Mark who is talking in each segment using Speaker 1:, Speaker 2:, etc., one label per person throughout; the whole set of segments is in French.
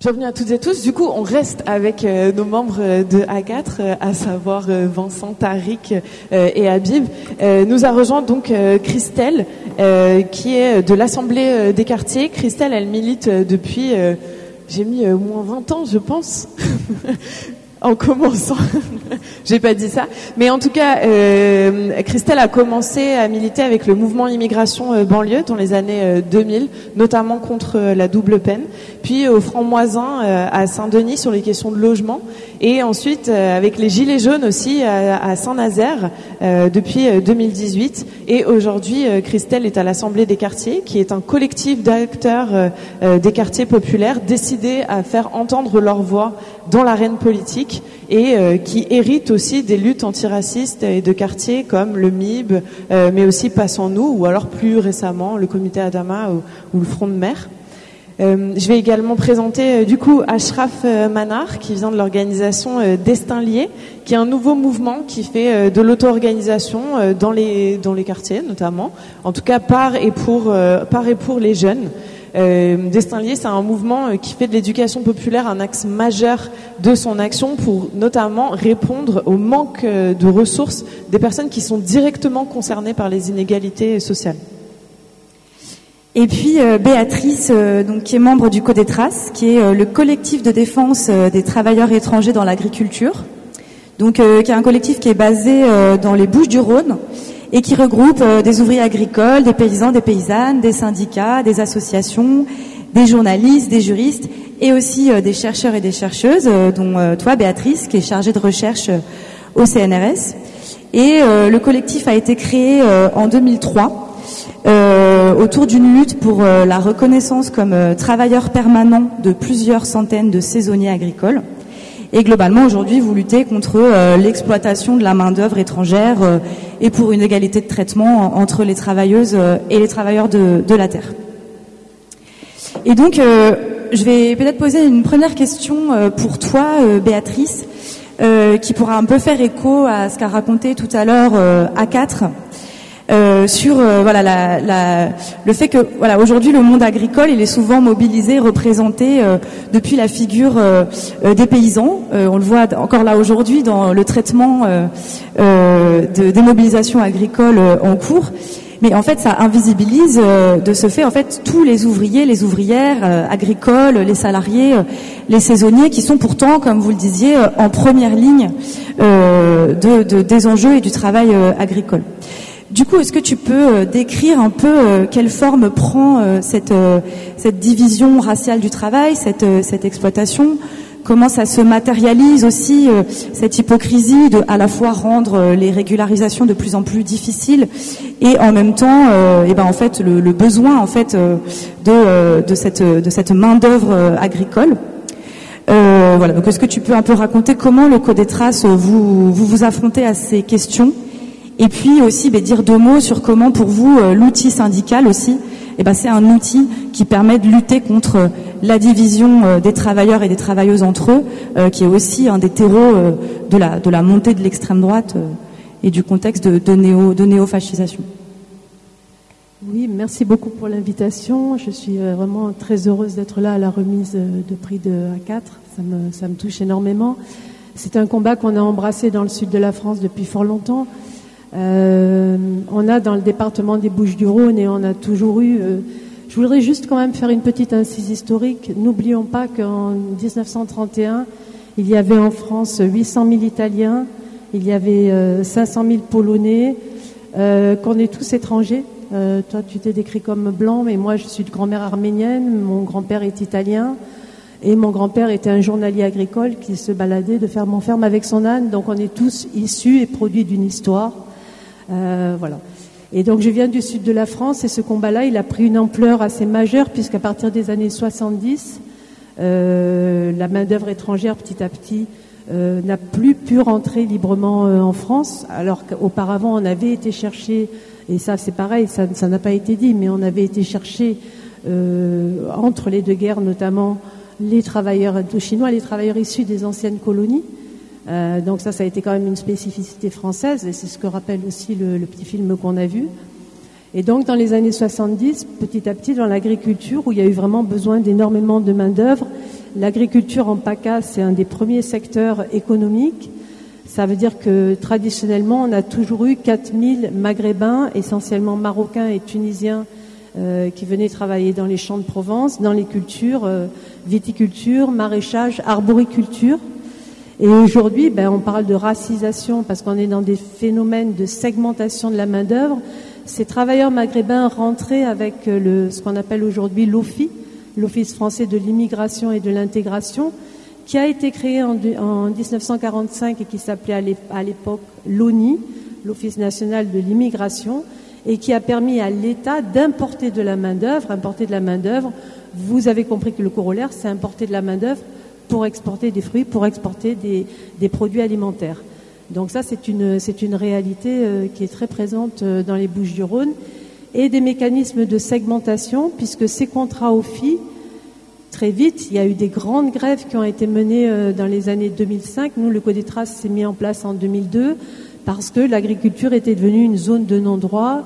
Speaker 1: Bienvenue à toutes et tous. Du coup, on reste avec nos membres de A4, à savoir Vincent, Tariq et Habib. Nous a rejoint donc Christelle, qui est de l'Assemblée des quartiers. Christelle, elle milite depuis, j'ai mis moins 20 ans, je pense. En commençant, j'ai pas dit ça, mais en tout cas, Christelle a commencé à militer avec le mouvement immigration banlieue dans les années 2000, notamment contre la double peine, puis au Franc-Moisin à Saint-Denis sur les questions de logement, et ensuite avec les Gilets jaunes aussi à Saint-Nazaire depuis 2018. Et aujourd'hui, Christelle est à l'Assemblée des quartiers, qui est un collectif d'acteurs des quartiers populaires décidés à faire entendre leur voix dans l'arène politique et qui hérite aussi des luttes antiracistes et de quartiers comme le MIB, mais aussi Passe en nous, ou alors plus récemment le Comité Adama ou le Front de Mer. Je vais également présenter du coup Ashraf Manar, qui vient de l'organisation Destin Lié, qui est un nouveau mouvement qui fait de l'auto-organisation dans les quartiers notamment, en tout cas par et pour les jeunes. Destin Lié, c'est un mouvement qui fait de l'éducation populaire un axe majeur de son action pour notamment répondre au manque de ressources des personnes qui sont directement concernées par les inégalités sociales.
Speaker 2: Et puis Béatrice, donc qui est membre du Codetras, qui est le collectif de défense des travailleurs étrangers dans l'agriculture, donc qui est un collectif qui est basé dans les Bouches-du-Rhône et qui regroupe des ouvriers agricoles, des paysans, des paysannes, des syndicats, des associations, des journalistes, des juristes et aussi des chercheurs et des chercheuses, dont toi Béatrice, qui est chargée de recherche au CNRS. Et le collectif a été créé en 2003 autour d'une lutte pour la reconnaissance comme travailleur permanent de plusieurs centaines de saisonniers agricoles. Et globalement, aujourd'hui, vous luttez contre l'exploitation de la main-d'œuvre étrangère et pour une égalité de traitement entre les travailleuses et les travailleurs de la terre. Et donc, je vais peut-être poser une première question pour toi, Béatrice, qui pourra un peu faire écho à ce qu'a raconté tout à l'heure A4. Sur le fait que aujourd'hui le monde agricole il est souvent mobilisé, représenté depuis la figure des paysans. On le voit encore là aujourd'hui dans le traitement des mobilisations agricoles en cours. Mais en fait, ça invisibilise de ce fait en fait tous les ouvriers, les ouvrières agricoles, les salariés, les saisonniers qui sont pourtant, comme vous le disiez, en première ligne des enjeux et du travail agricole. Du coup, est-ce que tu peux décrire un peu quelle forme prend cette division raciale du travail, cette exploitation? Comment ça se matérialise aussi, cette hypocrisie de à la fois rendre les régularisations de plus en plus difficiles et en même temps, en fait, le besoin en fait de cette main d'œuvre agricole. Donc, est-ce que tu peux un peu raconter comment le Codetras vous affrontez à ces questions? Et puis aussi dire deux mots sur comment pour vous l'outil syndical aussi, c'est un outil qui permet de lutter contre la division des travailleurs et des travailleuses entre eux, qui est aussi un des terreaux de la montée de l'extrême droite et du contexte de néofascisation.
Speaker 3: Oui, merci beaucoup pour l'invitation. Je suis vraiment très heureuse d'être là à la remise de prix de A4. Ça me touche énormément. C'est un combat qu'on a embrassé dans le sud de la France depuis fort longtemps. On a dans le département des Bouches-du-Rhône et on a toujours eu... je voudrais juste quand même faire une petite incise historique. N'oublions pas qu'en 1931, il y avait en France 800 000 Italiens, il y avait 500 000 Polonais, qu'on est tous étrangers. Toi, tu t'es décrit comme blanc, mais moi, je suis de grand-mère arménienne, mon grand-père est italien. Et mon grand-père était un journalier agricole qui se baladait de ferme en ferme avec son âne. Donc on est tous issus et produits d'une histoire. Voilà. Et donc je viens du sud de la France et ce combat-là, il a pris une ampleur assez majeure puisqu'à partir des années 70, la main-d'œuvre étrangère petit à petit n'a plus pu rentrer librement en France, alors qu'auparavant on avait été chercher, et ça c'est pareil, ça n'a pas été dit, mais on avait été chercher entre les deux guerres notamment les travailleurs indochinois, les travailleurs issus des anciennes colonies. Donc ça a été quand même une spécificité française et c'est ce que rappelle aussi le petit film qu'on a vu. Et donc dans les années 70, petit à petit dans l'agriculture où il y a eu vraiment besoin d'énormément de main d'œuvre, L'agriculture en PACA, c'est un des premiers secteurs économiques. Ça veut dire que traditionnellement, on a toujours eu 4000 Maghrébins, essentiellement Marocains et Tunisiens, qui venaient travailler dans les champs de Provence, dans les cultures, viticulture, maraîchage, arboriculture. Et aujourd'hui, on parle de racisation parce qu'on est dans des phénomènes de segmentation de la main-d'œuvre. Ces travailleurs maghrébins rentraient avec ce qu'on appelle aujourd'hui l'OFI, l'Office français de l'immigration et de l'intégration, qui a été créé en 1945 et qui s'appelait à l'époque l'ONI, l'Office national de l'immigration, et qui a permis à l'État d'importer de la main-d'œuvre. Importer de la main-d'œuvre, vous avez compris que le corollaire, c'est importer de la main-d'œuvre pour exporter des fruits, pour exporter des produits alimentaires. Donc ça, c'est une réalité qui est très présente dans les Bouches-du-Rhône, et des mécanismes de segmentation, puisque ces contrats OFI, très vite, il y a eu des grandes grèves qui ont été menées dans les années 2005. Nous, le Codétras s'est mis en place en 2002 parce que l'agriculture était devenue une zone de non-droit,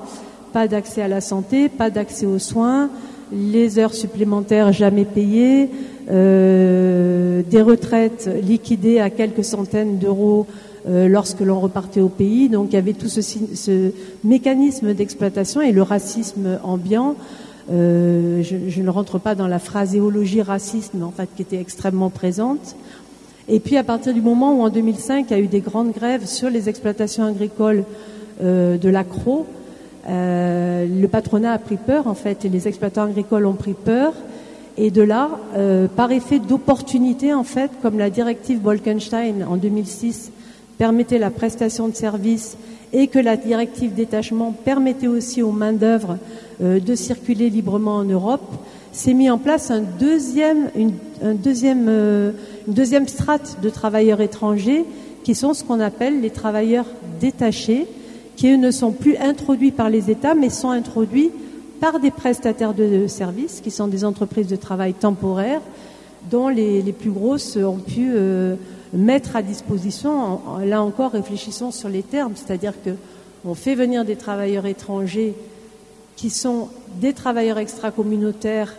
Speaker 3: pas d'accès à la santé, pas d'accès aux soins, les heures supplémentaires jamais payées, des retraites liquidées à quelques centaines d'euros lorsque l'on repartait au pays. Donc il y avait tout ce mécanisme d'exploitation et le racisme ambiant. Je ne rentre pas dans la phraséologie raciste, mais en fait qui était extrêmement présente. Et puis à partir du moment où en 2005 il y a eu des grandes grèves sur les exploitations agricoles de l'accro, le patronat a pris peur en fait, et les exploitants agricoles ont pris peur. Et de là, par effet d'opportunité en fait, comme la directive Bolkestein en 2006 permettait la prestation de services et que la directive détachement permettait aussi aux main-d'œuvre de circuler librement en Europe, s'est mis en place une deuxième strate de travailleurs étrangers qui sont ce qu'on appelle les travailleurs détachés, qui eux ne sont plus introduits par les États mais sont introduits par des prestataires de services qui sont des entreprises de travail temporaires dont les plus grosses ont pu mettre à disposition. Là encore, réfléchissons sur les termes, c'est-à-dire qu'on fait venir des travailleurs étrangers qui sont des travailleurs extracommunautaires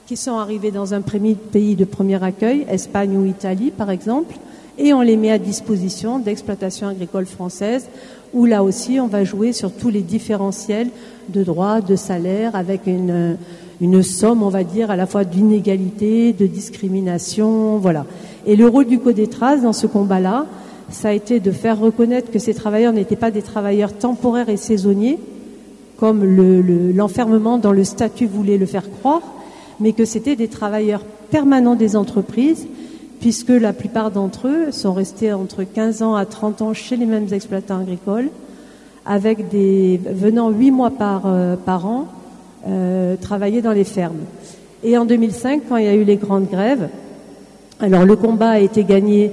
Speaker 3: qui sont arrivés dans un pays de premier accueil, Espagne ou Italie par exemple, et on les met à disposition d'exploitations agricoles françaises où là aussi on va jouer sur tous les différentiels de droits, de salaires, avec une somme, on va dire, à la fois d'inégalité, de discrimination, voilà. Et le rôle du Codétras dans ce combat-là, ça a été de faire reconnaître que ces travailleurs n'étaient pas des travailleurs temporaires et saisonniers, comme l'enfermement dans le statut voulait le faire croire, mais que c'était des travailleurs permanents des entreprises, puisque la plupart d'entre eux sont restés entre 15 ans à 30 ans chez les mêmes exploitants agricoles, avec venant 8 mois par an travailler dans les fermes. Et en 2005, quand il y a eu les grandes grèves, alors le combat a été gagné,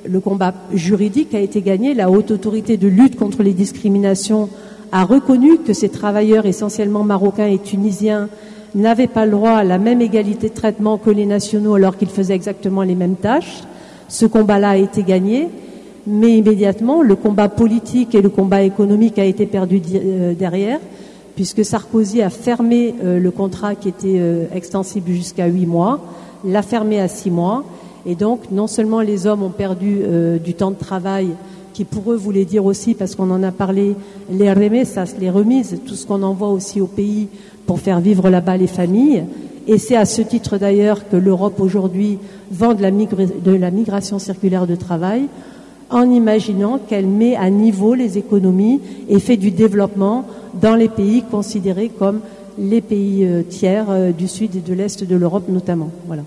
Speaker 3: le combat juridique a été gagné, la haute autorité de lutte contre les discriminations a reconnu que ces travailleurs essentiellement marocains et tunisiens n'avaient pas le droit à la même égalité de traitement que les nationaux alors qu'ils faisaient exactement les mêmes tâches. Ce combat-là a été gagné, mais immédiatement le combat politique et le combat économique a été perdu derrière, puisque Sarkozy a fermé le contrat qui était extensible jusqu'à 8 mois, l'a fermé à 6 mois, et donc non seulement les hommes ont perdu du temps de travail, qui pour eux voulait dire aussi, parce qu'on en a parlé, les remesas, les remises, tout ce qu'on envoie aussi au pays pour faire vivre là-bas les familles. Et c'est à ce titre d'ailleurs que l'Europe aujourd'hui vend de la migration circulaire de travail, en imaginant qu'elle met à niveau les économies et fait du développement dans les pays considérés comme les pays tiers du sud et de l'est de l'Europe notamment. Voilà.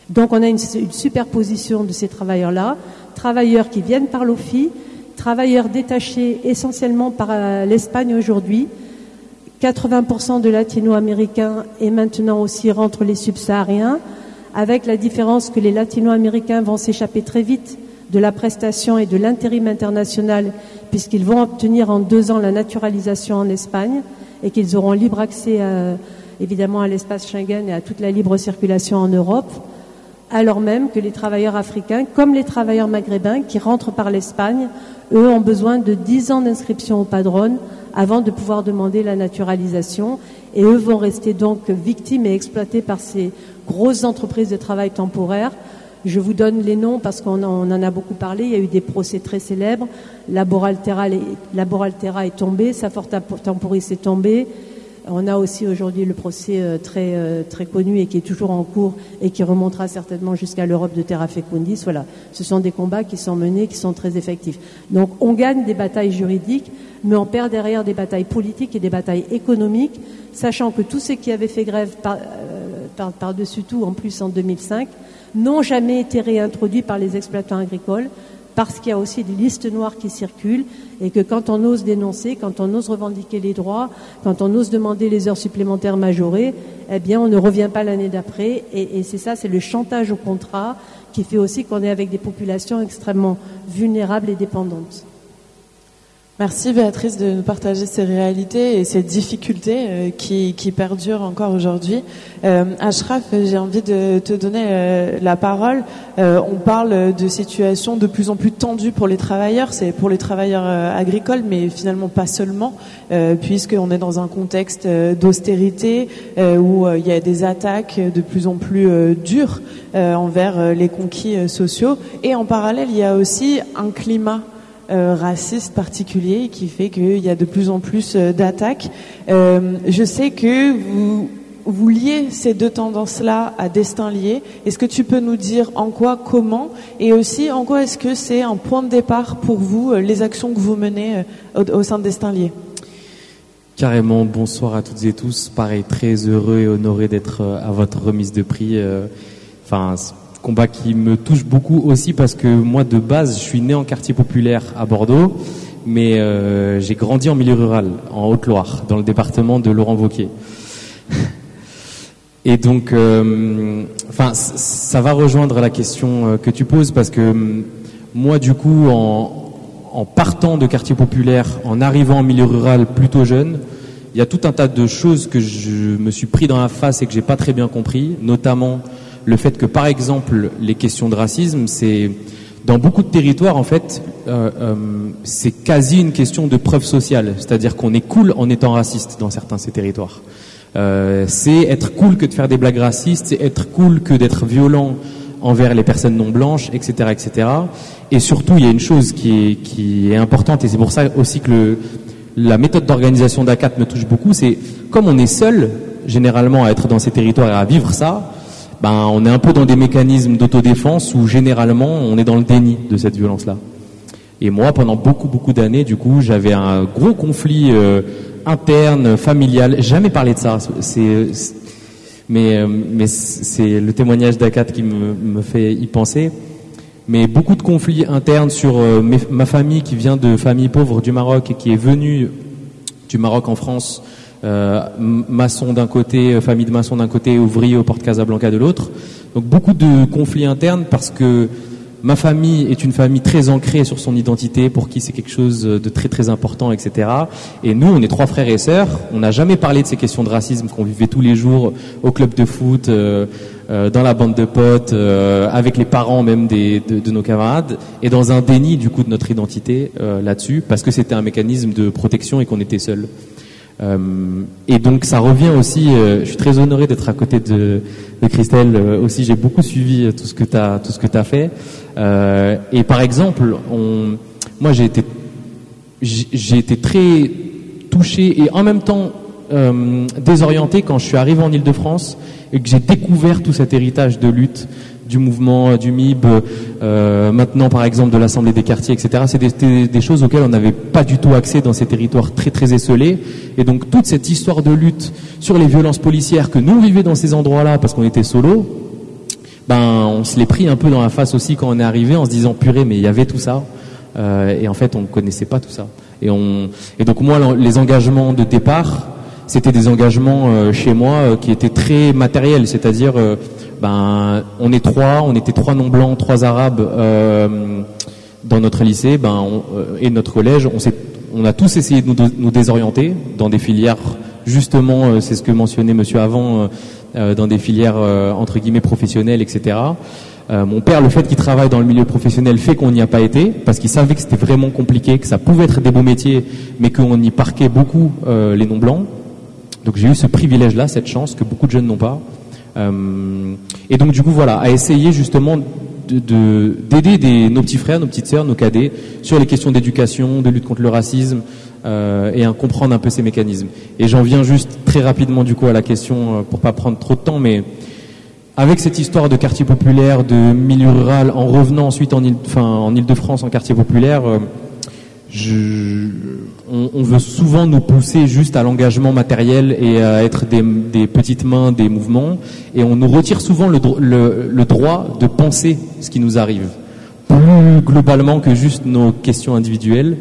Speaker 3: Donc on a une superposition de ces travailleurs-là, travailleurs qui viennent par l'OFI, travailleurs détachés essentiellement par l'Espagne aujourd'hui. 80% de latino-américains et maintenant aussi rentrent les subsahariens, avec la différence que les latino-américains vont s'échapper très vite de la prestation et de l'intérim international, puisqu'ils vont obtenir en 2 ans la naturalisation en Espagne et qu'ils auront libre accès évidemment à l'espace Schengen et à toute la libre circulation en Europe, alors même que les travailleurs africains, comme les travailleurs maghrébins qui rentrent par l'Espagne, eux ont besoin de 10 ans d'inscription au padrone avant de pouvoir demander la naturalisation. Et eux vont rester donc victimes et exploités par ces grosses entreprises de travail temporaire. Je vous donne les noms parce qu'on en a beaucoup parlé. Il y a eu des procès très célèbres. Laboraltera est tombé, Safor Temporis est tombé. On a aussi aujourd'hui le procès très connu et qui est toujours en cours et qui remontera certainement jusqu'à l'Europe de Terra Fecundis. Voilà, ce sont des combats qui sont menés, qui sont très effectifs. Donc on gagne des batailles juridiques, mais on perd derrière des batailles politiques et des batailles économiques, sachant que tous ceux qui avaient fait grève par-dessus tout, en plus en 2005, n'ont jamais été réintroduits par les exploitants agricoles, parce qu'il y a aussi des listes noires qui circulent et que quand on ose dénoncer, quand on ose revendiquer les droits, quand on ose demander les heures supplémentaires majorées, eh bien on ne revient pas l'année d'après et c'est ça, c'est le chantage au contrat qui fait aussi qu'on est avec des populations extrêmement vulnérables et dépendantes.
Speaker 1: Merci Béatrice de nous partager ces réalités et ces difficultés qui perdurent encore aujourd'hui. Ashraf, j'ai envie de te donner la parole. On parle de situations de plus en plus tendues pour les travailleurs, c'est pour les travailleurs agricoles, mais finalement pas seulement, puisqu'on est dans un contexte d'austérité où il y a des attaques de plus en plus dures envers les conquis sociaux. Et en parallèle, il y a aussi un climat raciste particulier qui fait qu'il y a de plus en plus d'attaques. Je sais que vous liez ces deux tendances-là à destin lié. Est-ce que tu peux nous dire en quoi, comment, et aussi en quoi est-ce que c'est un point de départ pour vous, les actions que vous menez au sein de Destin lié?
Speaker 4: Carrément, bonsoir à toutes et tous. Pareil, très heureux et honoré d'être à votre remise de prix. Combat qui me touche beaucoup aussi parce que moi de base je suis né en quartier populaire à Bordeaux, mais j'ai grandi en milieu rural en Haute-Loire dans le département de Laurent-Wauquiez. Et donc ça va rejoindre la question que tu poses parce que moi du coup en partant de quartier populaire, en arrivant en milieu rural plutôt jeune, il y a tout un tas de choses que je me suis pris dans la face et que j'ai pas très bien compris, notamment le fait que, par exemple, les questions de racisme, c'est dans beaucoup de territoires, en fait, c'est quasi une question de preuve sociale. C'est-à-dire qu'on est cool en étant raciste dans certains de ces territoires. C'est être cool que de faire des blagues racistes, c'est être cool que d'être violent envers les personnes non blanches, etc., etc. Et surtout, il y a une chose qui est importante, et c'est pour ça aussi que la méthode d'organisation d'ACAT me touche beaucoup, c'est comme on est seul, généralement, à être dans ces territoires et à vivre ça, on est un peu dans des mécanismes d'autodéfense où généralement on est dans le déni de cette violence-là. Et moi, pendant beaucoup d'années, du coup, j'avais un gros conflit interne, familial. Jamais parlé de ça. Mais c'est le témoignage d'Akat qui me fait y penser. Mais beaucoup de conflits internes sur ma famille qui vient de famille pauvre du Maroc et qui est venue du Maroc en France. Maçon d'un côté, famille de maçons d'un côté, ouvrier au Porte Casablanca de l'autre. Donc beaucoup de conflits internes parce que ma famille est une famille très ancrée sur son identité, pour qui c'est quelque chose de très très important, etc. Et nous, on est 3 frères et sœurs. On n'a jamais parlé de ces questions de racisme qu'on vivait tous les jours au club de foot, dans la bande de potes, avec les parents même de nos camarades, et dans un déni du coup de notre identité là-dessus, parce que c'était un mécanisme de protection et qu'on était seuls. Et donc ça revient aussi, je suis très honoré d'être à côté de Christelle aussi, j'ai beaucoup suivi tout ce que t'as fait, et par exemple moi j'ai été très touché et en même temps désorienté quand je suis arrivé en Île-de-France et que j'ai découvert tout cet héritage de lutte du mouvement, du MIB, maintenant par exemple de l'Assemblée des quartiers, etc. C'est des choses auxquelles on n'avait pas du tout accès dans ces territoires très très esselés. Et donc toute cette histoire de lutte sur les violences policières que nous vivions dans ces endroits-là parce qu'on était solo, on se l'est pris un peu dans la face aussi quand on est arrivé en se disant purée, mais il y avait tout ça. Et en fait on ne connaissait pas tout ça. Et donc moi les engagements de départ, c'était des engagements chez moi qui étaient très matériels, c'est-à-dire on était 3 non blancs, 3 arabes dans notre lycée, et notre collège, on a tous essayé de nous désorienter dans des filières, justement, c'est ce que mentionnait monsieur avant, dans des filières entre guillemets professionnelles, etc. Mon père, le fait qu'il travaille dans le milieu professionnel fait qu'on n'y a pas été, parce qu'il savait que c'était vraiment compliqué, que ça pouvait être des beaux métiers, mais qu'on y parquait beaucoup les non-blancs. Donc j'ai eu ce privilège-là, cette chance que beaucoup de jeunes n'ont pas. Et donc du coup voilà, à essayer justement d'aider nos petits frères, nos petites sœurs, nos cadets sur les questions d'éducation, de lutte contre le racisme et à comprendre un peu ces mécanismes. Et j'en viens juste très rapidement du coup à la question pour pas prendre trop de temps, mais avec cette histoire de quartier populaire, de milieu rural, en revenant ensuite en Île-de-France en quartier populaire, on veut souvent nous pousser juste à l'engagement matériel et à être des petites mains, des mouvements, et on nous retire souvent le droit de penser ce qui nous arrive, plus globalement que juste nos questions individuelles.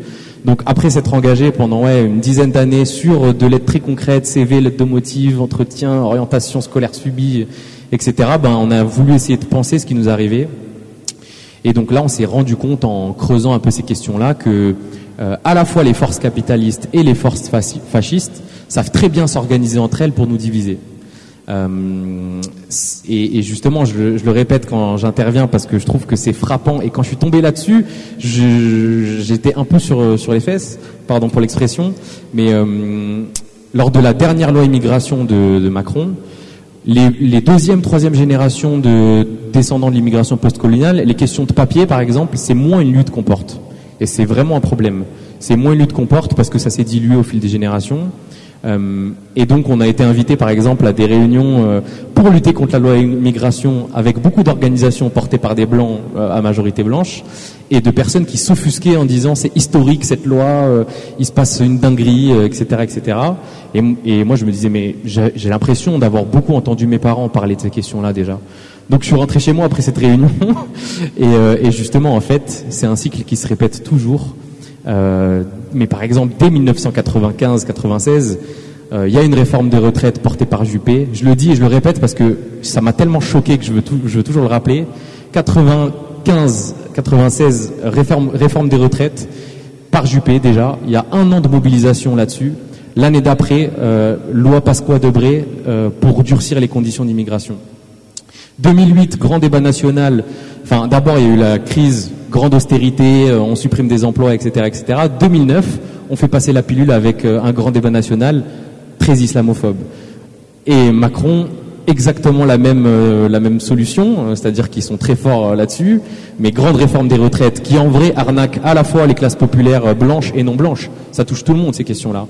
Speaker 4: Donc après s'être engagé pendant une dizaine d'années sur de l'aide très concrète, CV, lettre de motive, entretien, orientation scolaire subie, etc., on a voulu essayer de penser ce qui nous arrivait. Et donc là, on s'est rendu compte en creusant un peu ces questions-là que à la fois les forces capitalistes et les forces fascistes savent très bien s'organiser entre elles pour nous diviser. Et justement, je le répète quand j'interviens parce que je trouve que c'est frappant. Et quand je suis tombé là-dessus, j'étais un peu sur les fesses, pardon pour l'expression, mais lors de la dernière loi immigration de Macron, les deuxième, troisième générations de descendants de l'immigration postcoloniale, les questions de papier, par exemple, c'est moins une lutte qu'on porte. Et c'est vraiment un problème. C'est moins une lutte qu'on porte parce que ça s'est dilué au fil des générations. Et donc, on a été invité, par exemple, à des réunions pour lutter contre la loi immigration avec beaucoup d'organisations portées par des blancs à majorité blanche et de personnes qui s'offusquaient en disant c'est historique cette loi, il se passe une dinguerie, etc., etc. Et moi, je me disais mais j'ai l'impression d'avoir beaucoup entendu mes parents parler de ces questions-là déjà. Donc, je suis rentré chez moi après cette réunion et justement, en fait, c'est un cycle qui se répète toujours. Mais par exemple, dès 1995-96, il y a une réforme des retraites portée par Juppé. Je le dis et je le répète parce que ça m'a tellement choqué que je veux toujours le rappeler. 95-96, réforme des retraites par Juppé déjà. Il y a 1 an de mobilisation là-dessus. L'année d'après, loi Pasqua-Debré pour durcir les conditions d'immigration. 2008, grand débat national. Enfin, d'abord, il y a eu la crise, grande austérité, on supprime des emplois, etc., etc. 2009, on fait passer la pilule avec un grand débat national très islamophobe. Et Macron, exactement la même solution, c'est-à-dire qu'ils sont très forts là-dessus, mais grande réforme des retraites qui en vrai arnaque à la fois les classes populaires blanches et non blanches. Ça touche tout le monde, ces questions-là.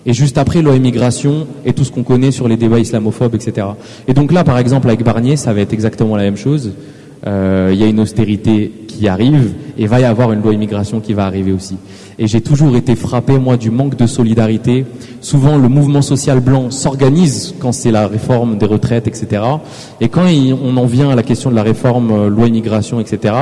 Speaker 4: Et juste après, loi immigration et tout ce qu'on connaît sur les débats islamophobes, etc. Et donc là, par exemple, avec Barnier, ça va être exactement la même chose. Il y a une austérité qui arrive et va y avoir une loi immigration qui va arriver aussi. Et j'ai toujours été frappé, moi, du manque de solidarité. Souvent, le mouvement social blanc s'organise quand c'est la réforme des retraites, etc. Et quand on en vient à la question de la réforme loi immigration, etc.,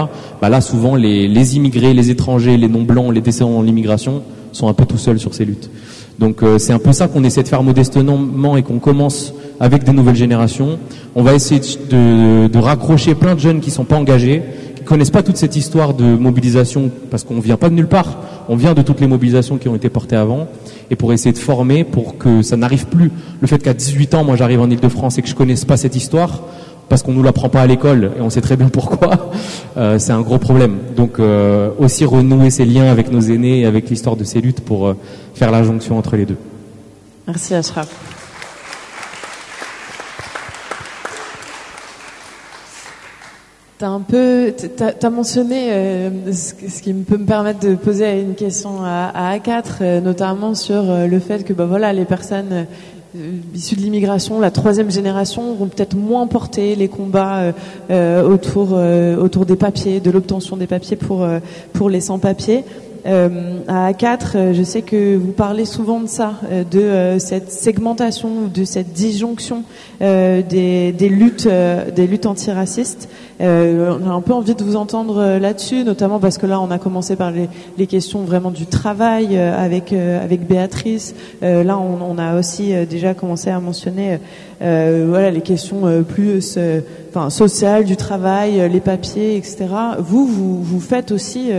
Speaker 4: là, souvent, les immigrés, les étrangers, les non-blancs, les descendants de l'immigration sont un peu tout seuls sur ces luttes. Donc c'est un peu ça qu'on essaie de faire modestement et qu'on commence avec des nouvelles générations. On va essayer de raccrocher plein de jeunes qui sont pas engagés, qui connaissent pas toute cette histoire de mobilisation parce qu'on vient pas de nulle part, on vient de toutes les mobilisations qui ont été portées avant, et pour essayer de former pour que ça n'arrive plus. Le fait qu'à 18 ans, moi j'arrive en Île-de-France et que je connaisse pas cette histoire, parce qu'on nous l'apprend pas à l'école et on sait très bien pourquoi, c'est un gros problème. Donc aussi renouer ces liens avec nos aînés et avec l'histoire de ces luttes pour faire la jonction entre les deux.
Speaker 1: Merci Ashraf. T'as mentionné ce qui peut me permettre de poser une question à A4, notamment sur le fait que les personnes issus de l'immigration, la 3e génération, vont peut-être moins porter les combats autour des papiers, de l'obtention des papiers pour les sans-papiers. À A4, je sais que vous parlez souvent de ça, de cette segmentation, de cette disjonction des luttes antiracistes. On a un peu envie de vous entendre là-dessus, notamment parce que là, on a commencé par les questions vraiment du travail avec Béatrice. Là, on a aussi déjà commencé à mentionner les questions plus sociales, du travail, les papiers, etc. Vous faites aussi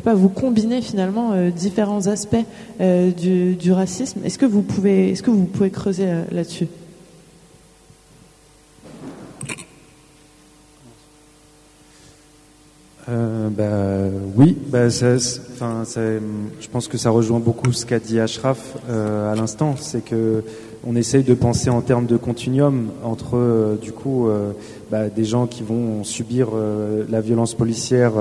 Speaker 1: vous combinez finalement différents aspects du racisme. Est-ce que vous pouvez creuser là-dessus?
Speaker 5: Oui, je pense que ça rejoint beaucoup ce qu'a dit Ashraf à l'instant, c'est que on essaye de penser en termes de continuum entre des gens qui vont subir la violence policière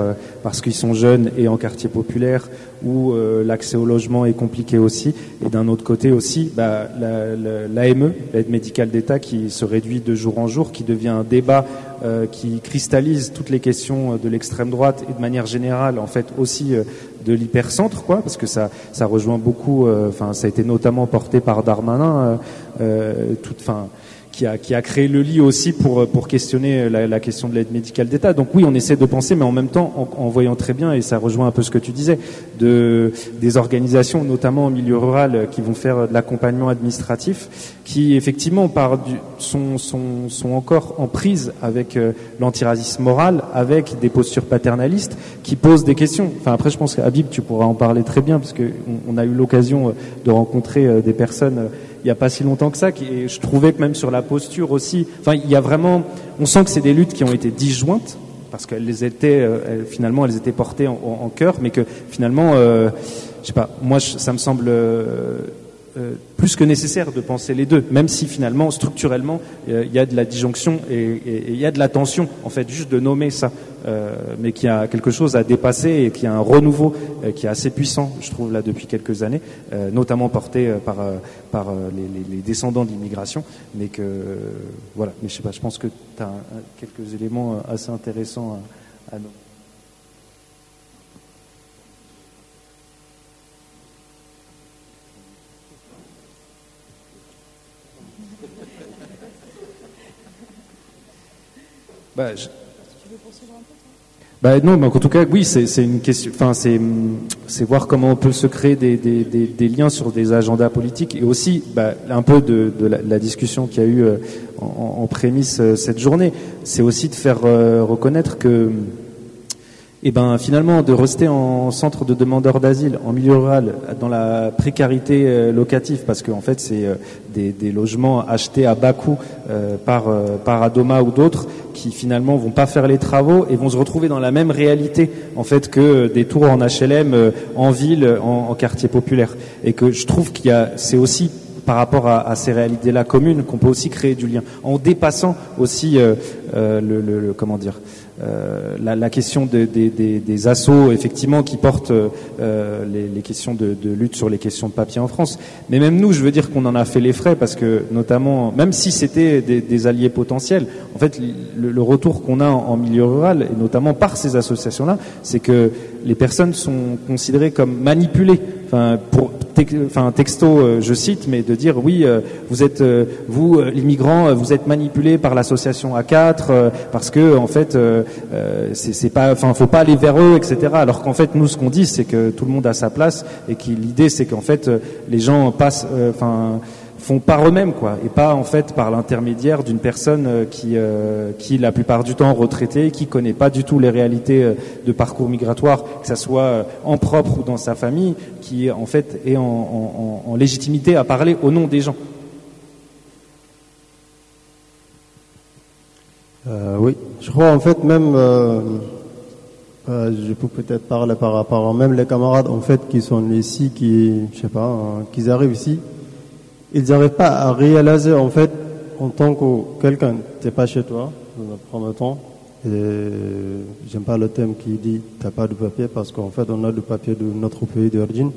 Speaker 5: parce qu'ils sont jeunes et en quartier populaire où l'accès au logement est compliqué aussi, et d'un autre côté aussi l'AME, l'aide médicale d'État, qui se réduit de jour en jour, qui devient un débat qui cristallise toutes les questions de l'extrême droite et de manière générale en fait aussi de l'hypercentre, quoi, parce que ça rejoint beaucoup. Ça a été notamment porté par Darmanin, qui a créé le lit aussi pour questionner la question de l'aide médicale d'État. Donc oui, on essaie de penser, mais en même temps en voyant très bien, et ça rejoint un peu ce que tu disais, des organisations, notamment en milieu rural, qui vont faire de l'accompagnement administratif, qui effectivement sont encore en prise avec l'antiracisme moral, avec des postures paternalistes, qui posent des questions. Enfin après, je pense qu'Habib, tu pourras en parler très bien, parce que on a eu l'occasion de rencontrer des personnes il n'y a pas si longtemps que ça, et je trouvais que même sur la posture aussi, il y a vraiment, on sent que c'est des luttes qui ont été disjointes, parce qu'elles étaient, finalement, elles étaient portées en cœur, mais que finalement, je sais pas, moi, ça me semble plus que nécessaire de penser les deux, même si finalement, structurellement, il y a de la disjonction et il y a de la tension, en fait, juste de nommer ça, mais qu'il y a quelque chose à dépasser et qu'il y a un renouveau qui est assez puissant, je trouve, là, depuis quelques années, notamment porté par les descendants de l'immigration, mais que, voilà, mais je sais pas, je pense que tu as quelques éléments assez intéressants à nommer. Non, mais en tout cas, oui, c'est une question. Enfin, c'est voir comment on peut se créer des liens sur des agendas politiques, et aussi, un peu de la discussion qu'il y a eu en prémisse cette journée. C'est aussi de faire reconnaître que, finalement, de rester en centre de demandeurs d'asile, en milieu rural, dans la précarité locative, parce qu'en fait, c'est des logements achetés à bas coût par Adoma ou d'autres, qui finalement vont pas faire les travaux et vont se retrouver dans la même réalité en fait que des tours en HLM en ville, en quartier populaire. Et que je trouve c'est aussi par rapport à ces réalités-là communes qu'on peut aussi créer du lien, en dépassant aussi la question des assos, effectivement, qui portent les questions de lutte sur les questions de papier en France. Mais même nous, je veux dire qu'on en a fait les frais, parce que notamment, même si c'était des alliés potentiels, en fait, le retour qu'on a en milieu rural, et notamment par ces associations-là, c'est que les personnes sont considérées comme manipulées. Texto, je cite, mais de dire oui, vous êtes l'immigrant, vous êtes manipulé par l'association A4 parce que en fait c'est pas, faut pas aller vers eux, etc. Alors qu'en fait nous, ce qu'on dit, c'est que tout le monde a sa place, et que l'idée, c'est qu'en fait les gens font par eux-mêmes, quoi, et pas en fait par l'intermédiaire d'une personne qui la plupart du temps retraitée, qui connaît pas du tout les réalités de parcours migratoire, que ça soit en propre ou dans sa famille, qui en fait est en légitimité à parler au nom des gens.
Speaker 6: Oui, je crois en fait même, je peux peut-être parler par rapport à même les camarades en fait qui sont ici, qui arrivent ici. Ils n'arrivent pas à réaliser, en fait, en tant que quelqu'un, t'es pas chez toi, dans le premier temps. Et j'aime pas le thème qui dit t'as pas de papier, parce qu'en fait, on a du papier de notre pays d'origine.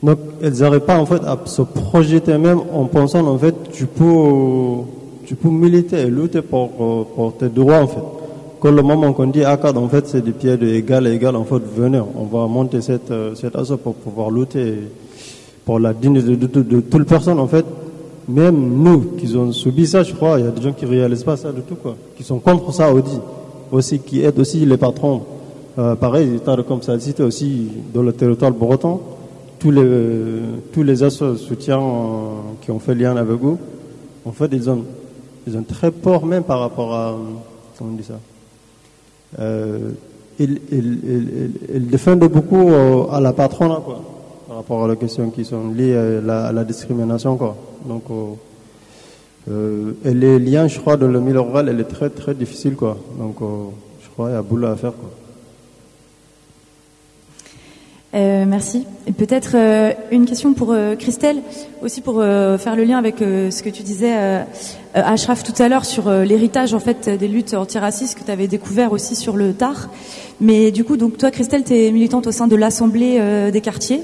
Speaker 6: Donc, ils n'arrivent pas, en fait, à se projeter même en pensant, en fait, tu peux militer et lutter pour tes droits, en fait. Quand le moment qu'on dit ACAD, en fait, c'est du pied de égal à égal, en fait, venez, on va monter cette asso pour pouvoir lutter pour la dignité de toute les personnes, en fait. Même nous qui ont subi ça, je crois, il y a des gens qui réalisent pas ça du tout, quoi, qui sont contre ça aussi, qui aident aussi les patrons. Pareil, comme ça cité aussi dans le territoire breton, tous les assos soutiens qui ont fait lien avec vous, en fait, ils ont très peur même par rapport à, comment on dit ça, ils défendent beaucoup à la patronne, quoi, par rapport à la question qui sont liées à la discrimination, quoi. Donc, et les liens, je crois, dans le milieu rural, elle est très très difficile, quoi. Donc, je crois qu'il y a boulot à faire, quoi.
Speaker 2: Merci. Et peut-être une question pour Christelle, aussi pour faire le lien avec ce que tu disais, Ashraf, tout à l'heure, sur l'héritage en fait des luttes antiracistes que tu avais découvert aussi sur le tard. Mais du coup, donc toi, Christelle, tu es militante au sein de l'Assemblée des quartiers,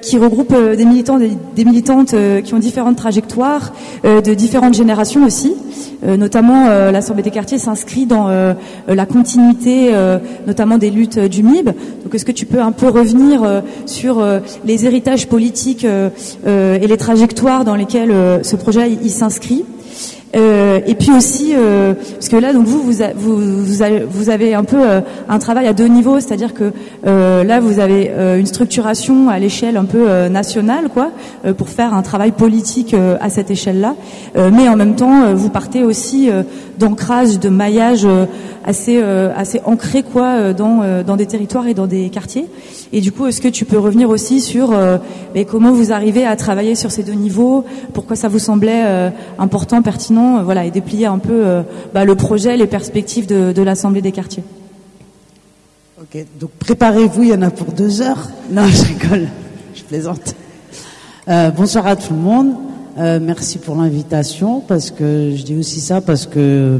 Speaker 2: qui regroupe des militants, des militantes qui ont différentes trajectoires, de différentes générations aussi. Notamment, l'Assemblée des quartiers s'inscrit dans la continuité, notamment des luttes du MIB. Donc, est-ce que tu peux un peu revenir sur les héritages politiques et les trajectoires dans lesquelles ce projet il s'inscrit? Et puis aussi, parce que là, donc vous avez un peu un travail à deux niveaux, c'est-à-dire que là, vous avez une structuration à l'échelle un peu nationale, quoi, pour faire un travail politique à cette échelle-là. Mais en même temps, vous partez aussi d'ancrage, de maillage assez ancré, quoi, dans des territoires et dans des quartiers. Et du coup, est-ce que tu peux revenir aussi sur comment vous arrivez à travailler sur ces deux niveaux, pourquoi ça vous semblait important, pertinent, voilà, et déplier un peu le projet, les perspectives de l'Assemblée des quartiers.
Speaker 7: Ok, donc préparez-vous, il y en a pour 2 heures. Non, je rigole, je plaisante. Bonsoir à tout le monde. Merci pour l'invitation, parce que je dis aussi ça parce que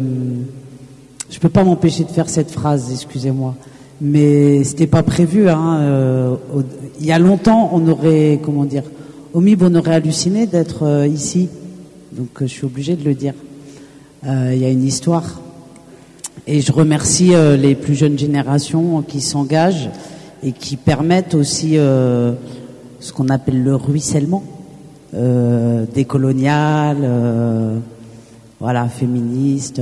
Speaker 7: je peux pas m'empêcher de faire cette phrase, excusez-moi. Mais c'était pas prévu, hein. Il y a longtemps, on aurait, au MIB, on aurait halluciné d'être ici. Donc je suis obligée de le dire. Il y a une histoire. Et je remercie les plus jeunes générations qui s'engagent et qui permettent aussi ce qu'on appelle le ruissellement décolonial, voilà, féministe,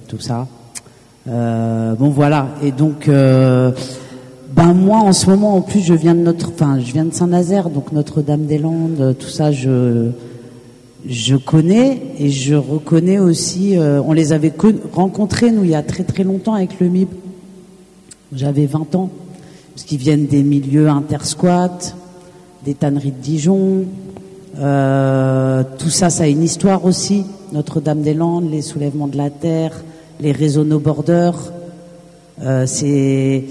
Speaker 7: tout ça. Bon voilà, et donc moi en ce moment en plus je viens de Saint-Nazaire, donc Notre-Dame-des-Landes, tout ça je connais et je reconnais aussi, on les avait rencontrés nous il y a très très longtemps avec le MIB. J'avais 20 ans, parce qu'ils viennent des milieux intersquats, des tanneries de Dijon, tout ça, ça a une histoire aussi. Notre-Dame-des-Landes, les soulèvements de la terre, les réseaux no border, c'est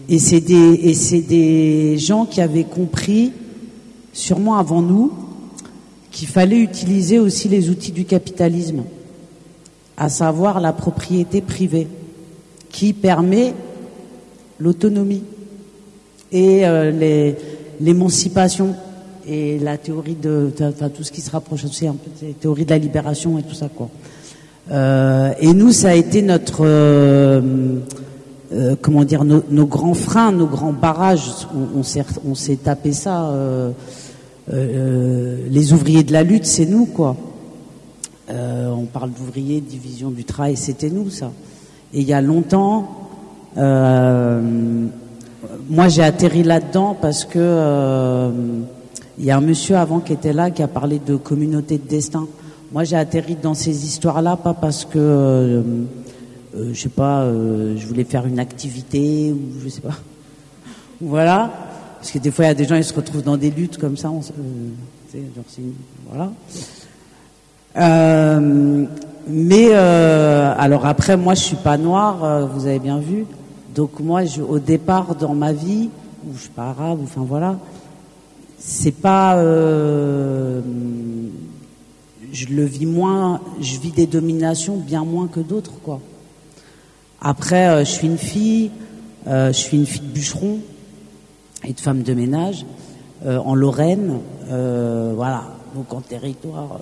Speaker 7: des gens qui avaient compris, sûrement avant nous, qu'il fallait utiliser aussi les outils du capitalisme, à savoir la propriété privée, qui permet l'autonomie et l'émancipation et la théorie tout ce qui se rapproche aussi un peu des théories de la libération et tout ça, quoi. Et nous, ça a été notre, nos grands freins, nos grands barrages. On s'est tapé ça. Les ouvriers de la lutte, c'est nous, quoi. On parle d'ouvriers, division du travail, c'était nous, ça. Et il y a longtemps, moi, j'ai atterri là-dedans parce que il y a un monsieur avant qui était là qui a parlé de communauté de destin. Moi, j'ai atterri dans ces histoires-là, pas parce que, je sais pas, je voulais faire une activité ou je sais pas. Voilà. Parce que des fois, il y a des gens, ils se retrouvent dans des luttes comme ça. Voilà. Alors après, moi, je suis pas noire, vous avez bien vu. Donc moi, au départ, dans ma vie, où je suis pas arabe, enfin voilà, c'est pas... je le vis moins, je vis des dominations bien moins que d'autres, quoi. Après, je suis une fille de bûcheron et de femme de ménage en Lorraine, voilà, donc en territoire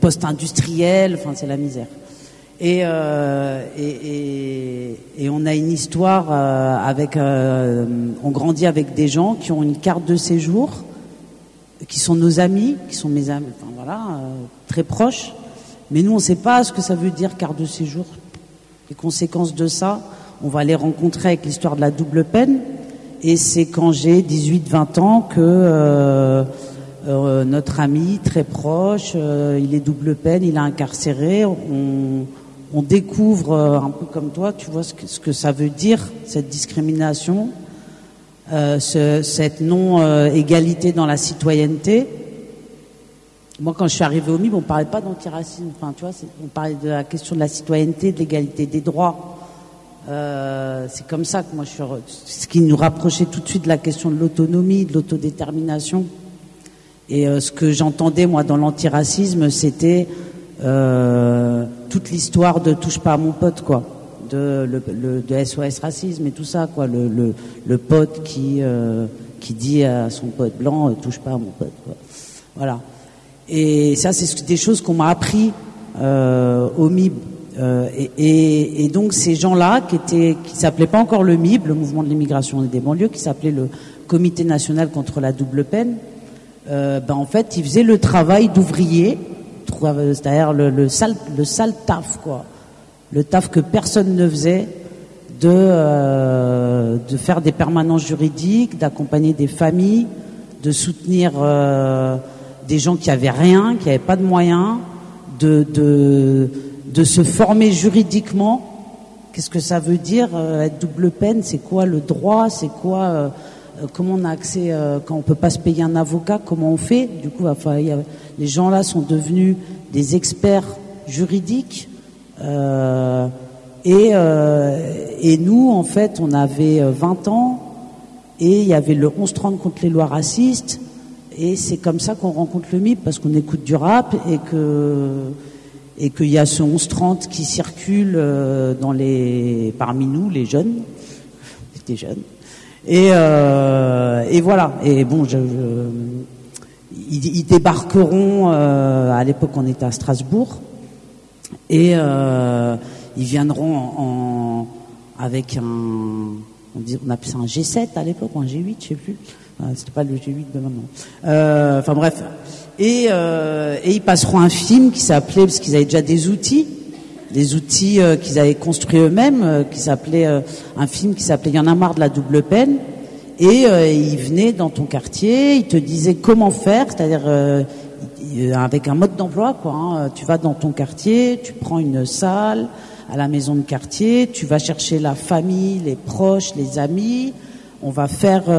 Speaker 7: post-industriel, enfin c'est la misère. Et on a une histoire on grandit avec des gens qui ont une carte de séjour, qui sont nos amis, qui sont mes amis, enfin voilà, très proches. Mais nous, on ne sait pas ce que ça veut dire carte de séjour. Les conséquences de ça, on va les rencontrer avec l'histoire de la double peine. Et c'est quand j'ai 18-20 ans que notre ami très proche, il est double peine, il est incarcéré. On découvre un peu comme toi, tu vois ce que ça veut dire, cette discrimination, cette non-égalité dans la citoyenneté. Moi, quand je suis arrivée au MIB, on parlait pas d'antiracisme. Enfin, tu vois, on parlait de la question de la citoyenneté, de l'égalité des droits. C'est comme ça que moi ce qui nous rapprochait tout de suite de la question de l'autonomie, de l'autodétermination. Et ce que j'entendais moi dans l'antiracisme, c'était toute l'histoire de touche pas à mon pote, quoi, de SOS racisme et tout ça, quoi, le pote qui dit à son pote blanc touche pas à mon pote, quoi. Voilà. Et ça, c'est des choses qu'on m'a appris au MIB. Et donc ces gens-là qui s'appelaient pas encore le MIB, le mouvement de l'immigration et des banlieues, qui s'appelait le Comité national contre la double peine, en fait ils faisaient le travail d'ouvrier, c'est-à-dire le sale taf, quoi, le taf que personne ne faisait, de faire des permanences juridiques, d'accompagner des familles, de soutenir des gens qui avaient rien, qui n'avaient pas de moyens, de se former juridiquement. Qu'est-ce que ça veut dire être double peine? C'est quoi le droit? C'est quoi comment on a accès quand on peut pas se payer un avocat? Comment on fait? Du coup, les gens là sont devenus des experts juridiques. Et nous, en fait, on avait 20 ans et il y avait le 11-30 contre les lois racistes. Et c'est comme ça qu'on rencontre le MIB, parce qu'on écoute du rap et qu'il y a ce 11-30 qui circule parmi nous, les jeunes. J'étais jeune. Et voilà. Et bon, ils débarqueront. À l'époque, on était à Strasbourg, et ils viendront avec on appelait ça un G7 à l'époque, ou un G8, je sais plus. C'était pas le G8 de maintenant. Enfin bref. Et ils passeront un film qui s'appelait, parce qu'ils avaient déjà des outils qu'ils avaient construits eux-mêmes, qui s'appelait un film qui s'appelait "Y en a marre de la double peine". Et ils venaient dans ton quartier, ils te disaient comment faire, c'est-à-dire avec un mode d'emploi, quoi. Hein. Tu vas dans ton quartier, tu prends une salle à la maison de quartier, tu vas chercher la famille, les proches, les amis. On va faire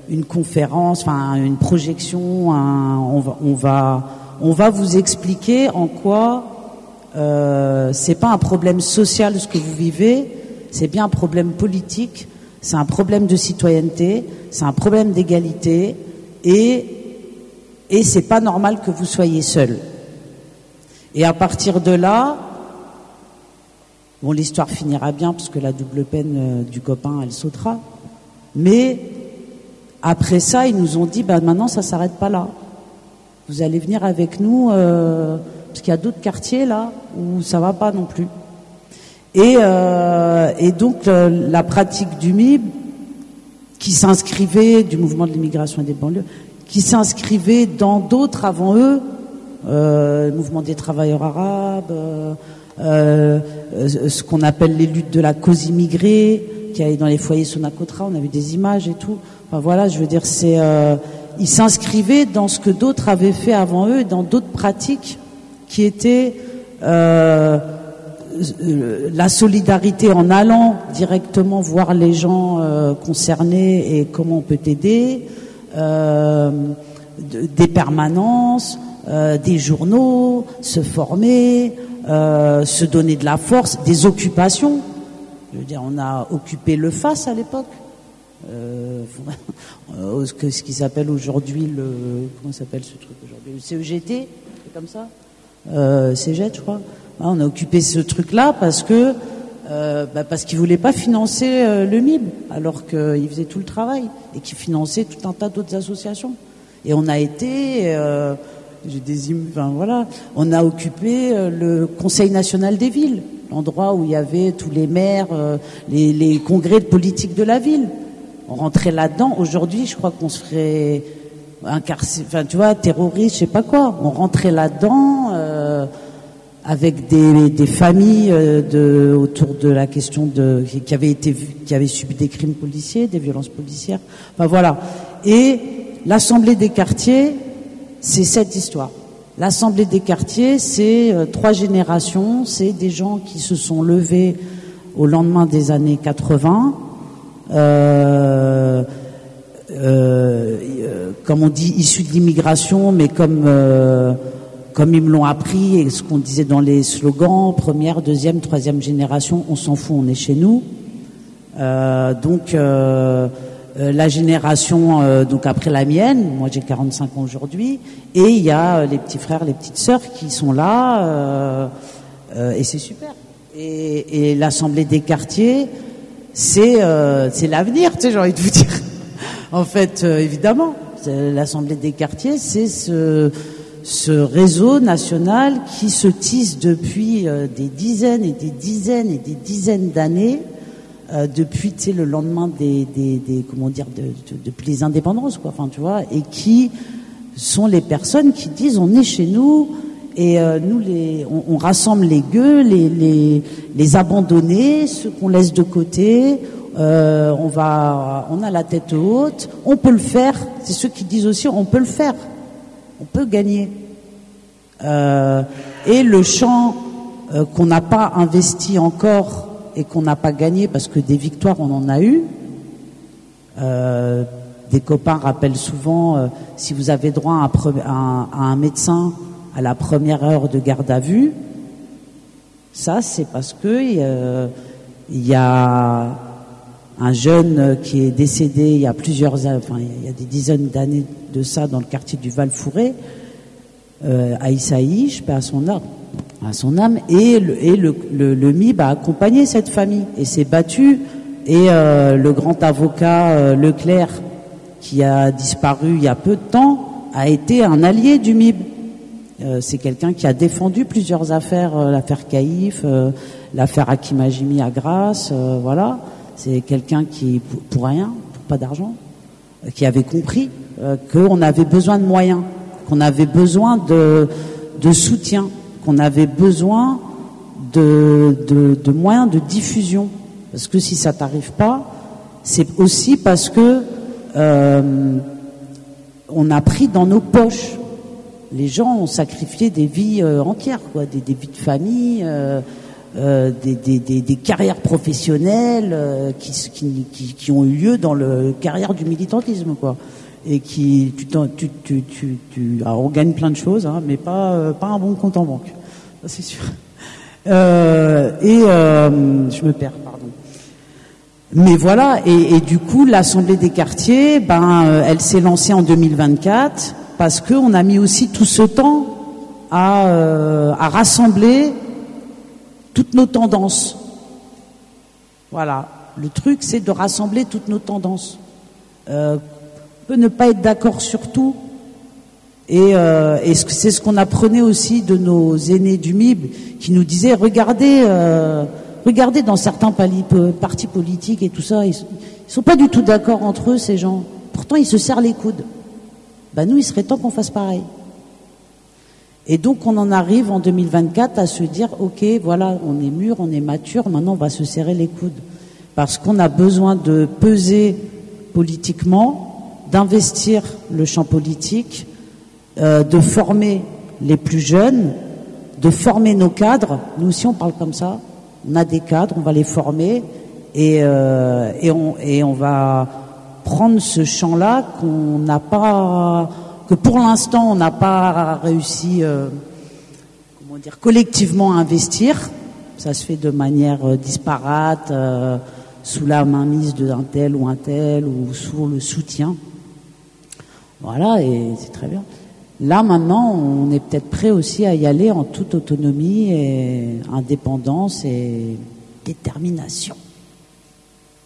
Speaker 7: une conférence, enfin une projection. On va vous expliquer en quoi c'est pas un problème social ce que vous vivez, c'est bien un problème politique, c'est un problème de citoyenneté, c'est un problème d'égalité, et c'est pas normal que vous soyez seul. Et à partir de là, bon, l'histoire finira bien parce que la double peine du copain, elle sautera. Mais après ça, ils nous ont dit, maintenant, ça s'arrête pas là. Vous allez venir avec nous, parce qu'il y a d'autres quartiers là où ça va pas non plus. Et donc la pratique du MIB, qui s'inscrivait, du mouvement de l'immigration et des banlieues, qui s'inscrivait dans d'autres avant eux, le mouvement des travailleurs arabes, ce qu'on appelle les luttes de la cause immigrée, qui allait dans les foyers Sonacotra, on a vu des images et tout. Enfin voilà, je veux dire, ils s'inscrivaient dans ce que d'autres avaient fait avant eux, et dans d'autres pratiques qui étaient la solidarité en allant directement voir les gens concernés et comment on peut t'aider, des permanences, des journaux, se former, se donner de la force, des occupations. Je veux dire, on a occupé le FAS à l'époque, ce qui s'appelle aujourd'hui comment s'appelle ce truc aujourd'hui, le CEGT, c'est comme ça, CEGET, je crois. On a occupé ce truc-là parce qu'ils voulaient pas financer le MIB, alors qu'ils faisaient tout le travail et qu'ils finançaient tout un tas d'autres associations. Et on a été, on a occupé le Conseil national des villes, l'endroit où il y avait tous les maires, les congrès de politique de la ville. On rentrait là-dedans. Aujourd'hui, je crois qu'on se ferait terroriste, je sais pas quoi. On rentrait là-dedans avec des familles autour de la question qui avaient subi des crimes policiers, des violences policières. Enfin voilà. Et l'Assemblée des quartiers, c'est cette histoire. L'Assemblée des quartiers, c'est 3 générations, c'est des gens qui se sont levés au lendemain des années 80, comme on dit, issus de l'immigration, mais comme comme ils me l'ont appris et ce qu'on disait dans les slogans, première, deuxième, troisième génération, on s'en fout, on est chez nous. Donc la génération donc après la mienne, moi j'ai 45 ans aujourd'hui, et il y a les petits frères, les petites sœurs qui sont là, et c'est super. Et l'Assemblée des quartiers, c'est l'avenir, tu sais, j'ai envie de vous dire. En fait, évidemment, l'Assemblée des quartiers, c'est ce réseau national qui se tisse depuis des dizaines et des dizaines et des dizaines d'années, depuis, tu sais, le lendemain des comment dire, depuis les indépendances, quoi. Enfin, tu vois, et qui sont les personnes qui disent on est chez nous. Et nous, on rassemble les gueux, les abandonnés, ceux qu'on laisse de côté. On a la tête haute, on peut le faire. C'est ceux qui disent aussi, on peut le faire, on peut gagner. Et le champ qu'on n'a pas investi encore et qu'on n'a pas gagné, parce que des victoires on en a eu. Des copains rappellent souvent, si vous avez droit à un médecin à la première heure de garde à vue, ça c'est parce que il y a un jeune qui est décédé il y a il y a des dizaines d'années de ça dans le quartier du Val-Fouré, Aïssaï, je paie à son âme, et le MIB a accompagné cette famille et s'est battu, et le grand avocat Leclerc, qui a disparu il y a peu de temps, a été un allié du MIB. C'est quelqu'un qui a défendu plusieurs affaires, l'affaire Caïf, l'affaire Hakim Ajimi à Grasse, voilà. C'est quelqu'un qui, pour rien, pour pas d'argent, qui avait compris qu'on avait besoin de moyens, qu'on avait besoin de soutien, qu'on avait besoin de moyens de diffusion. Parce que si ça t'arrive pas, c'est aussi parce que on a pris dans nos poches. Les gens ont sacrifié des vies entières, quoi, des vies de famille, des carrières professionnelles qui ont eu lieu dans le carrière du militantisme, quoi. Et qui alors on gagne plein de choses, hein, mais pas un bon compte en banque, ça c'est sûr. Je me perds, pardon. Mais voilà, et du coup l'Assemblée des quartiers, elle s'est lancée en 2024. Parce qu'on a mis aussi tout ce temps à rassembler toutes nos tendances. Voilà. Le truc, c'est de rassembler toutes nos tendances. On peut ne pas être d'accord sur tout. Et c'est ce qu'on apprenait aussi de nos aînés du MIB, qui nous disaient, regardez dans certains partis politiques et tout ça, ils sont pas du tout d'accord entre eux, ces gens. Pourtant, ils se serrent les coudes. Nous, il serait temps qu'on fasse pareil. Et donc, on en arrive en 2024 à se dire, ok, voilà, on est mûr, on est mature, maintenant on va se serrer les coudes. Parce qu'on a besoin de peser politiquement, d'investir le champ politique, de former les plus jeunes, de former nos cadres. Nous aussi, on parle comme ça. On a des cadres, on va les former, et on va prendre ce champ-là que pour l'instant on n'a pas réussi, collectivement à investir. Ça se fait de manière disparate, sous la mainmise d'un tel ou un tel, ou sous le soutien. Voilà, et c'est très bien. Là maintenant, on est peut-être prêt aussi à y aller en toute autonomie et indépendance et détermination.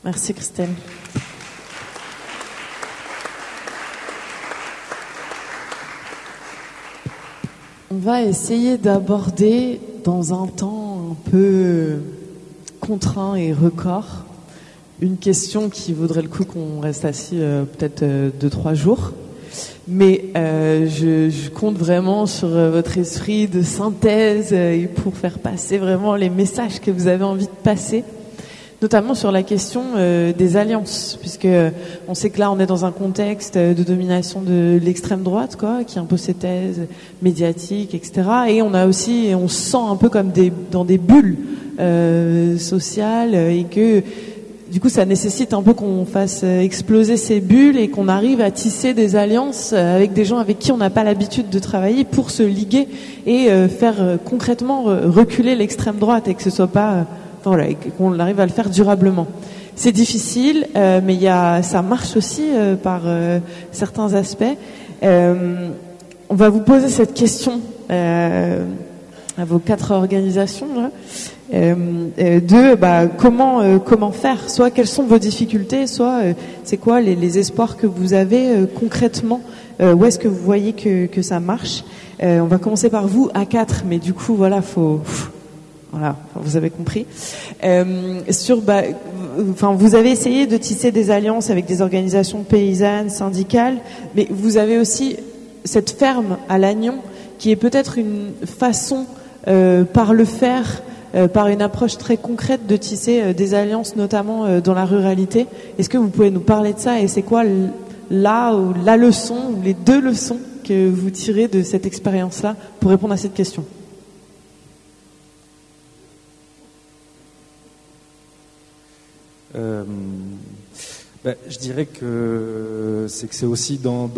Speaker 1: Merci Christelle. On va essayer d'aborder dans un temps un peu contraint et record une question qui vaudrait le coup qu'on reste assis peut-être 2-3 jours. Mais je compte vraiment sur votre esprit de synthèse et pour faire passer vraiment les messages que vous avez envie de passer, notamment sur la question des alliances, puisque on sait que là on est dans un contexte de domination de l'extrême droite, quoi, qui impose ses thèses médiatiques, etc. Et on se sent un peu comme dans des bulles sociales, et que du coup, ça nécessite un peu qu'on fasse exploser ces bulles et qu'on arrive à tisser des alliances avec des gens avec qui on n'a pas l'habitude de travailler pour se liguer et faire concrètement reculer l'extrême droite et que ce soit pas, voilà, et qu'on arrive à le faire durablement. C'est difficile, mais ça marche aussi par certains aspects. On va vous poser cette question à vos 4 organisations là. Comment faire, soit quelles sont vos difficultés, soit c'est quoi les espoirs que vous avez concrètement, où est-ce que vous voyez que ça marche. On va commencer par vous à 4, mais du coup voilà, voilà, vous avez compris. Vous avez essayé de tisser des alliances avec des organisations paysannes, syndicales, mais vous avez aussi cette ferme à Lannion qui est peut-être une façon par le faire, par une approche très concrète de tisser des alliances, notamment dans la ruralité. Est-ce que vous pouvez nous parler de ça et c'est quoi la leçon ou les 2 leçons que vous tirez de cette expérience-là pour répondre à cette question?
Speaker 5: Je dirais que c'est aussi dans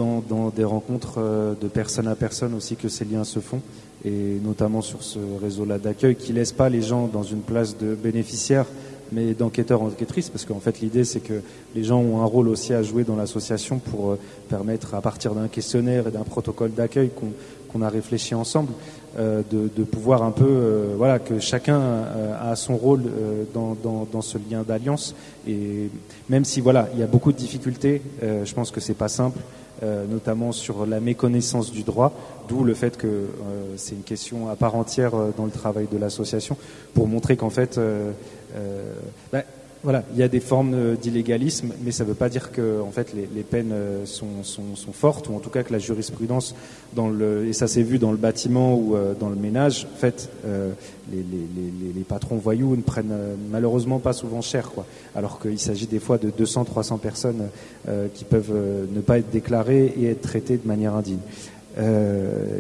Speaker 5: des rencontres de personne à personne aussi que ces liens se font, et notamment sur ce réseau-là d'accueil qui laisse pas les gens dans une place de bénéficiaires mais d'enquêteurs, enquêtrices, parce qu'en fait l'idée c'est que les gens ont un rôle aussi à jouer dans l'association pour permettre, à partir d'un questionnaire et d'un protocole d'accueil qu'on a réfléchi ensemble, de pouvoir un peu, voilà, que chacun a son rôle dans ce lien d'alliance. Et même si voilà, il y a beaucoup de difficultés, je pense que c'est pas simple, notamment sur la méconnaissance du droit, d'où le fait que c'est une question à part entière dans le travail de l'association, pour montrer qu'en fait voilà, il y a des formes d'illégalisme, mais ça ne veut pas dire que en fait les peines sont fortes, ou en tout cas que la jurisprudence et ça s'est vu dans le bâtiment ou dans le ménage, en fait les patrons voyous ne prennent malheureusement pas souvent cher, quoi, alors qu'il s'agit des fois de 200-300 personnes qui peuvent ne pas être déclarées et être traitées de manière indigne.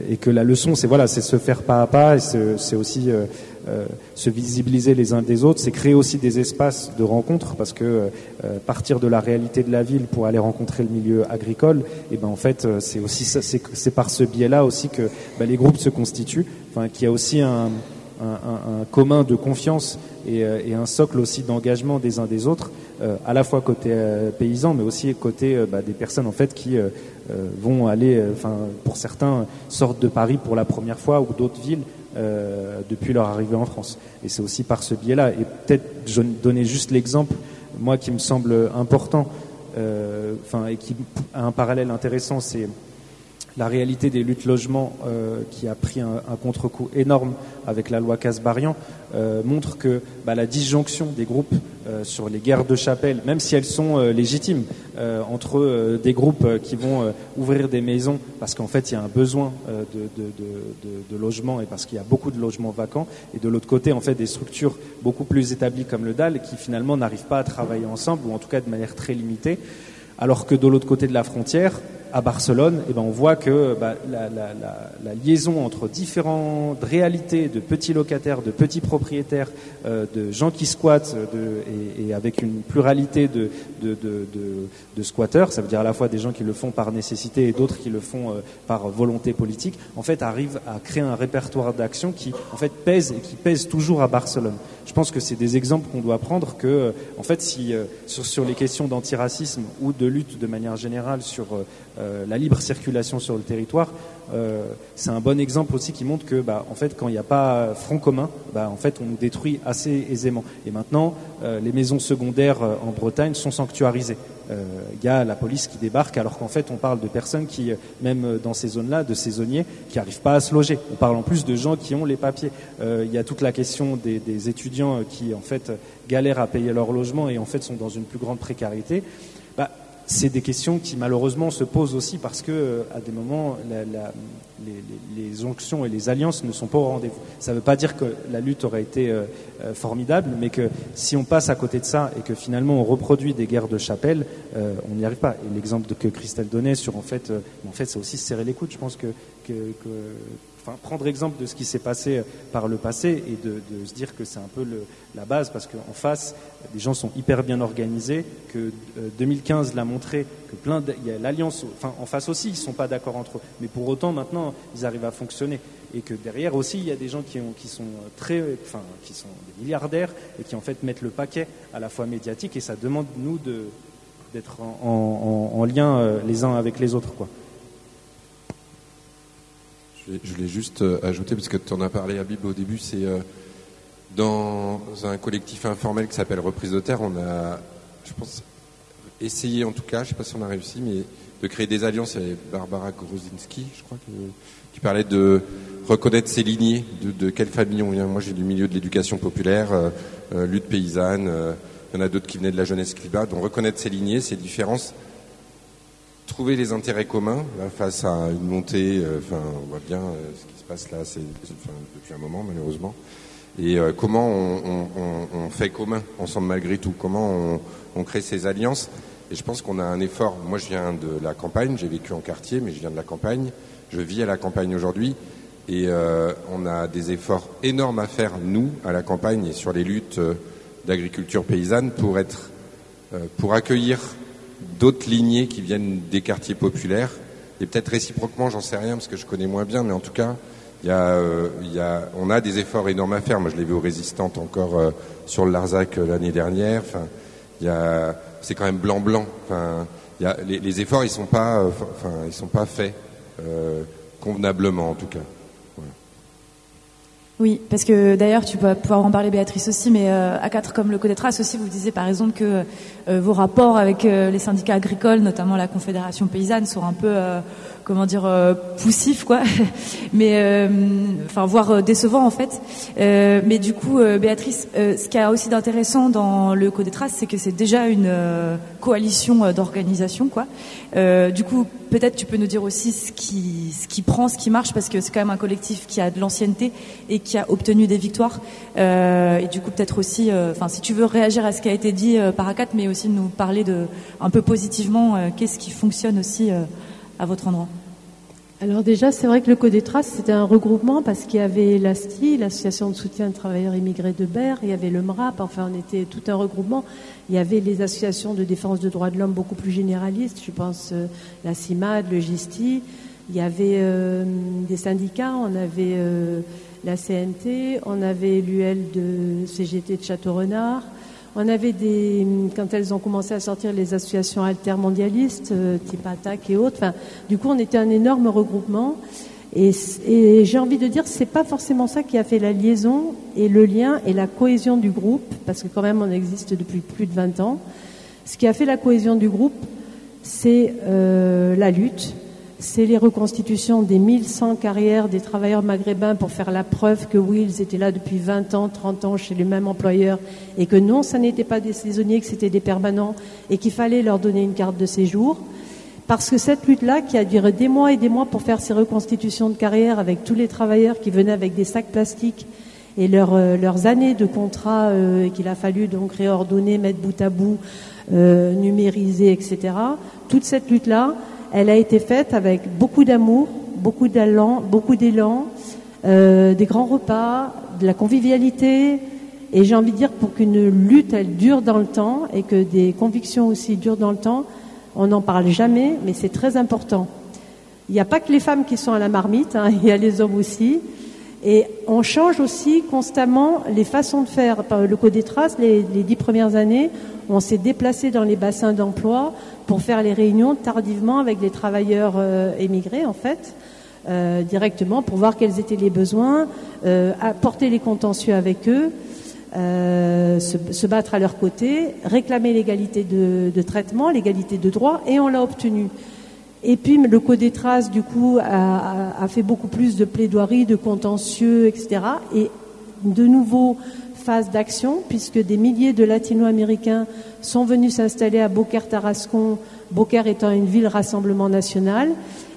Speaker 5: Et que la leçon, c'est se faire pas à pas, et c'est aussi se visibiliser les uns des autres, c'est créer aussi des espaces de rencontre, parce que partir de la réalité de la ville pour aller rencontrer le milieu agricole, et ben en fait c'est aussi ça, c'est par ce biais-là aussi que les groupes se constituent, enfin qu'il y a aussi un commun de confiance et un socle aussi d'engagement des uns des autres, à la fois côté paysans, mais aussi côté des personnes en fait qui vont aller, pour certains sortent de Paris pour la première fois, ou d'autres villes depuis leur arrivée en France. Et c'est aussi par ce biais-là. Et peut-être je donner juste l'exemple, moi qui me semble important, et qui a un parallèle intéressant, c'est la réalité des luttes logement qui a pris un contre-coup énorme avec la loi Kasbarian, montre que la disjonction des groupes sur les guerres de chapelle, même si elles sont légitimes, entre des groupes qui vont ouvrir des maisons parce qu'en fait il y a un besoin de logement et parce qu'il y a beaucoup de logements vacants, et de l'autre côté en fait des structures beaucoup plus établies comme le DAL qui finalement n'arrivent pas à travailler ensemble, ou en tout cas de manière très limitée, alors que de l'autre côté de la frontière, à Barcelone, on voit que la liaison entre différentes réalités de petits locataires, de petits propriétaires, de gens qui squattent, et avec une pluralité de squatteurs, ça veut dire à la fois des gens qui le font par nécessité et d'autres qui le font par volonté politique, en fait arrive à créer un répertoire d'action qui en fait pèse, et qui pèse toujours à Barcelone. Je pense que c'est des exemples qu'on doit prendre, que en fait si sur les questions d'antiracisme ou de lutte de manière générale sur la libre circulation sur le territoire, c'est un bon exemple aussi qui montre que en fait quand il n'y a pas front commun, en fait on nous détruit assez aisément. Et maintenant les maisons secondaires en Bretagne sont sanctuarisées. Il y a la police qui débarque, alors qu'en fait on parle de personnes qui, même dans ces zones-là, de saisonniers qui n'arrivent pas à se loger. On parle en plus de gens qui ont les papiers. Il y a toute la question des étudiants qui en fait galèrent à payer leur logement et en fait sont dans une plus grande précarité. C'est des questions qui malheureusement se posent aussi parce que à des moments les onctions et les alliances ne sont pas au rendez-vous. Ça ne veut pas dire que la lutte aurait été formidable, mais que si on passe à côté de ça et que finalement on reproduit des guerres de chapelle, on n'y arrive pas. Et l'exemple que Christelle donnait sur en fait c'est aussi se serrer les coudes. Je pense que prendre exemple de ce qui s'est passé par le passé et de se dire que c'est un peu la base, parce qu'en face, les gens sont hyper bien organisés, que 2015 l'a montré, que il y a l'alliance, en face aussi, ils sont pas d'accord entre eux, mais pour autant maintenant, ils arrivent à fonctionner, et que derrière aussi, il y a des gens qui sont des milliardaires et qui en fait mettent le paquet à la fois médiatique, et ça demande nous d'être en lien les uns avec les autres, quoi.
Speaker 8: Je voulais juste ajouter, parce que tu en as parlé, Habib, au début, c'est dans un collectif informel qui s'appelle Reprise de Terre, on a, je pense, essayé en tout cas, je ne sais pas si on a réussi, mais de créer des alliances avec Barbara Grozinski, je crois, qui parlait de reconnaître ses lignées, de quelle famille on vient. Moi, j'ai du milieu de l'éducation populaire, lutte paysanne, il y en a d'autres qui venaient de la jeunesse climat, donc reconnaître ses lignées, ses différences, trouver les intérêts communs là, face à une montée, on voit bien ce qui se passe là, depuis un moment malheureusement, et comment on fait commun ensemble malgré tout, comment on crée ces alliances. Et je pense qu'on a un effort. Moi, je viens de la campagne, j'ai vécu en quartier, mais je viens de la campagne, je vis à la campagne aujourd'hui, et on a des efforts énormes à faire, nous, à la campagne et sur les luttes d'agriculture paysanne pour accueillir d'autres lignées qui viennent des quartiers populaires, et peut-être réciproquement, j'en sais rien parce que je connais moins bien, mais en tout cas, on a des efforts énormes à faire. Moi, je l'ai vu aux Résistantes encore sur le Larzac l'année dernière. C'est quand même blanc. Les efforts, ils sont pas faits convenablement en tout cas. Voilà.
Speaker 2: Oui, parce que d'ailleurs, tu vas pouvoir en parler, Béatrice, aussi, mais A4 comme le Codetras aussi, vous disiez par exemple que vos rapports avec les syndicats agricoles, notamment la Confédération paysanne, sont un peu, poussifs, quoi, mais voire décevants en fait. Mais du coup, Béatrice, ce qui est aussi d'intéressant dans le Codetras, c'est que c'est déjà une coalition d'organisation, quoi. Du coup, peut-être tu peux nous dire aussi ce qui prend, ce qui marche, parce que c'est quand même un collectif qui a de l'ancienneté et qui a obtenu des victoires. Et du coup, peut-être aussi, si tu veux réagir à ce qui a été dit par A4, mais aussi nous parler un peu positivement, qu'est-ce qui fonctionne aussi à votre endroit.
Speaker 3: Alors déjà, c'est vrai que le Codetras, c'était un regroupement parce qu'il y avait l'ASTI, l'association de soutien de travailleurs immigrés de Berre, il y avait le MRAP, on était tout un regroupement. Il y avait les associations de défense des droits de l'homme beaucoup plus généralistes, je pense la CIMAD, le GISTI. Il y avait des syndicats, on avait la CNT, on avait l'UL de CGT de Château-Renard. On avait quand elles ont commencé à sortir les associations altermondialistes, type ATTAC et autres. Du coup, on était un énorme regroupement. Et j'ai envie de dire, c'est pas forcément ça qui a fait la liaison et le lien et la cohésion du groupe, parce que quand même, on existe depuis plus de 20 ans. Ce qui a fait la cohésion du groupe, c'est la lutte. C'est les reconstitutions des 1100 carrières des travailleurs maghrébins pour faire la preuve que oui, ils étaient là depuis 20 ans, 30 ans chez le même employeur et que non, ça n'était pas des saisonniers, que c'était des permanents et qu'il fallait leur donner une carte de séjour. Parce que cette lutte-là, qui a duré des mois et des mois pour faire ces reconstitutions de carrière avec tous les travailleurs qui venaient avec des sacs plastiques et leurs années de contrat qu'il a fallu donc réordonner, mettre bout à bout, numériser, etc. Toute cette lutte-là, elle a été faite avec beaucoup d'amour, beaucoup d'élan, des grands repas, de la convivialité. Et j'ai envie de dire, pour qu'une lutte, elle dure dans le temps et que des convictions aussi durent dans le temps, on n'en parle jamais, mais c'est très important. Il n'y a pas que les femmes qui sont à la marmite, il y a les hommes aussi. Et on change aussi constamment les façons de faire. Le Codetras, les 10 premières années, on s'est déplacé dans les bassins d'emploi pour faire les réunions tardivement avec les travailleurs émigrés, en fait, directement, pour voir quels étaient les besoins, apporter les contentieux avec eux, se battre à leur côté, réclamer l'égalité de traitement, l'égalité de droit, et on l'a obtenu. Et puis le Codetras, du coup, a fait beaucoup plus de plaidoiries, de contentieux, etc. Et de nouveau, phase d'action, puisque des milliers de latino-américains sont venus s'installer à Beaucaire Tarascon, Beaucaire étant une ville rassemblement national.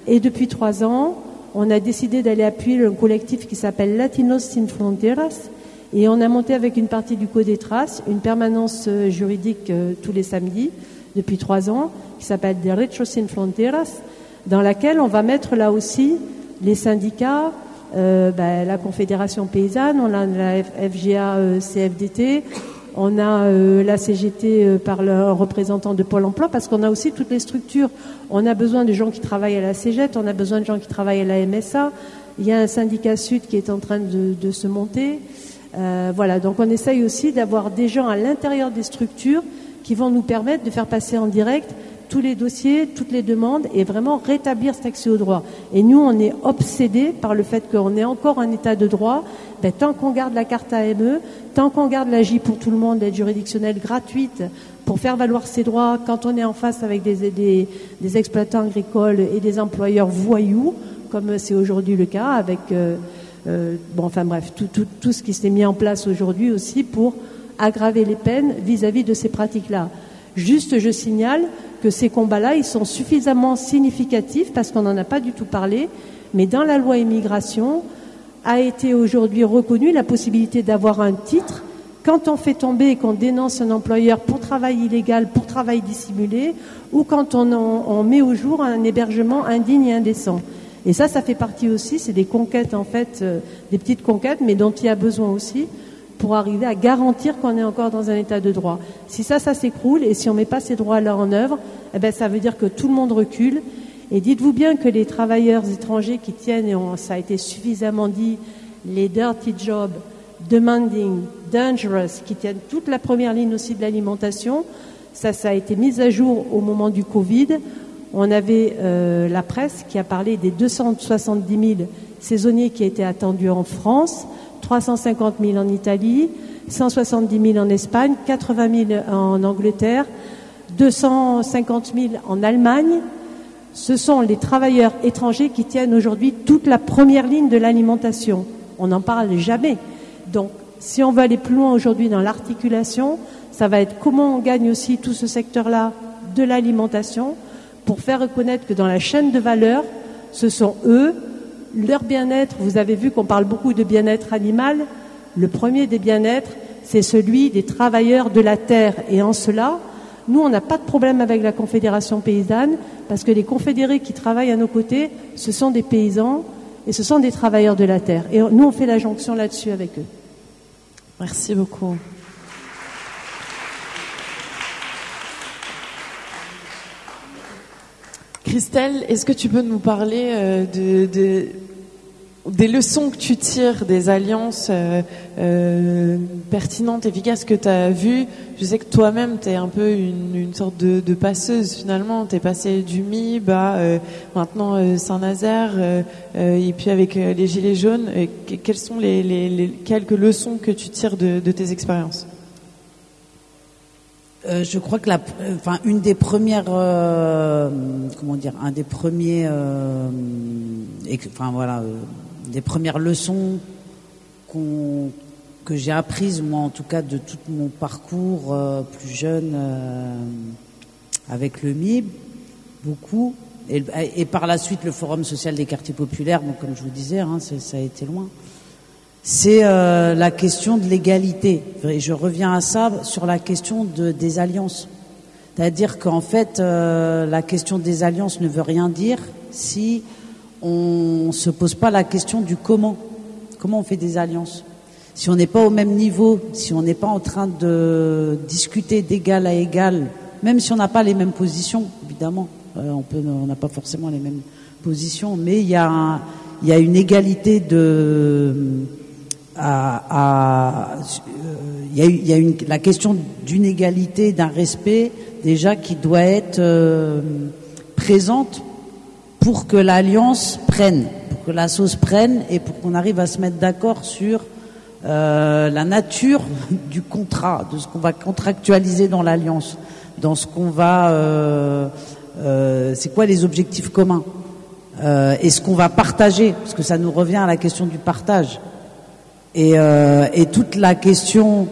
Speaker 3: Et depuis 3 ans, on a décidé d'aller appuyer un collectif qui s'appelle Latinos Sin Fronteras. Et on a monté avec une partie du Codetras une permanence juridique tous les samedis, depuis 3 ans, qui s'appelle Derechos Sin Fronteras, dans laquelle on va mettre là aussi les syndicats, la Confédération paysanne, on a la FGA CFDT, on a la CGT par le représentant de Pôle emploi, parce qu'on a aussi toutes les structures. On a besoin de gens qui travaillent à la CGT, on a besoin de gens qui travaillent à la MSA. Il y a un syndicat Sud qui est en train de se monter. Voilà, donc on essaye aussi d'avoir des gens à l'intérieur des structures qui vont nous permettre de faire passer en direct tous les dossiers, toutes les demandes et vraiment rétablir cet accès au droit. Et nous, on est obsédés par le fait qu'on est encore un état de droit. Tant qu'on garde la carte AME, tant qu'on garde l'AJ pour tout le monde, l'aide juridictionnelle gratuite pour faire valoir ses droits quand on est en face avec des exploitants agricoles et des employeurs voyous, comme c'est aujourd'hui le cas avec tout ce qui s'est mis en place aujourd'hui aussi pour aggraver les peines vis-à-vis de ces pratiques-là. Juste, je signale que ces combats-là, ils sont suffisamment significatifs parce qu'on n'en a pas du tout parlé, mais dans la loi immigration a été aujourd'hui reconnue la possibilité d'avoir un titre quand on fait tomber et qu'on dénonce un employeur pour travail illégal, pour travail dissimulé, ou quand on met au jour un hébergement indigne et indécent. Et ça fait partie aussi, c'est des conquêtes en fait, des petites conquêtes, mais dont il y a besoin aussi pour arriver à garantir qu'on est encore dans un état de droit. Si ça s'écroule et si on met pas ces droits-là en œuvre, ça veut dire que tout le monde recule. Et dites-vous bien que les travailleurs étrangers qui tiennent, et ça a été suffisamment dit, les dirty jobs, demanding, dangerous, qui tiennent toute la première ligne aussi de l'alimentation, ça a été mis à jour au moment du Covid. On avait la presse qui a parlé des 270 000 saisonniers qui étaient attendus en France, 350 000 en Italie, 170 000 en Espagne, 80 000 en Angleterre, 250 000 en Allemagne. Ce sont les travailleurs étrangers qui tiennent aujourd'hui toute la première ligne de l'alimentation. On n'en parle jamais. Donc, si on veut aller plus loin aujourd'hui dans l'articulation, ça va être comment on gagne aussi tout ce secteur-là de l'alimentation pour faire reconnaître que dans la chaîne de valeur, ce sont eux, leur bien-être. Vous avez vu qu'on parle beaucoup de bien-être animal. Le premier des bien-être, c'est celui des travailleurs de la terre. Et en cela, nous, on n'a pas de problème avec la Confédération paysanne parce que les confédérés qui travaillent à nos côtés, ce sont des paysans et ce sont des travailleurs de la terre. Et nous, on fait la jonction là-dessus avec eux.
Speaker 1: Merci beaucoup. Christelle, est-ce que tu peux nous parler des leçons que tu tires des alliances pertinentes, efficaces que tu as vues? Je sais que toi-même, tu es un peu une sorte de passeuse finalement. Tu es passée du MIB à maintenant Saint-Nazaire et puis avec les Gilets jaunes. Quelles sont les quelques leçons que tu tires de tes expériences?
Speaker 7: Je crois que une des premières, des premières leçons que j'ai apprises, moi en tout cas, de tout mon parcours plus jeune avec le MIB, beaucoup, et par la suite le Forum social des quartiers populaires, bon, comme je vous disais, ça a été loin. C'est la question de l'égalité. Et je reviens à ça sur la question des alliances. C'est-à-dire qu'en fait, la question des alliances ne veut rien dire si on se pose pas la question du comment. Comment on fait des alliances? Si on n'est pas au même niveau, si on n'est pas en train de discuter d'égal à égal, même si on n'a pas les mêmes positions, évidemment, on n'a pas forcément les mêmes positions, mais il y a une égalité la question d'une égalité, d'un respect déjà qui doit être présente pour que l'alliance prenne, pour que la sauce prenne et pour qu'on arrive à se mettre d'accord sur la nature du contrat, de ce qu'on va contractualiser dans l'alliance, dans ce qu'on va c'est quoi les objectifs communs, et ce qu'on va partager, parce que ça nous revient à la question du partage. Et toute la question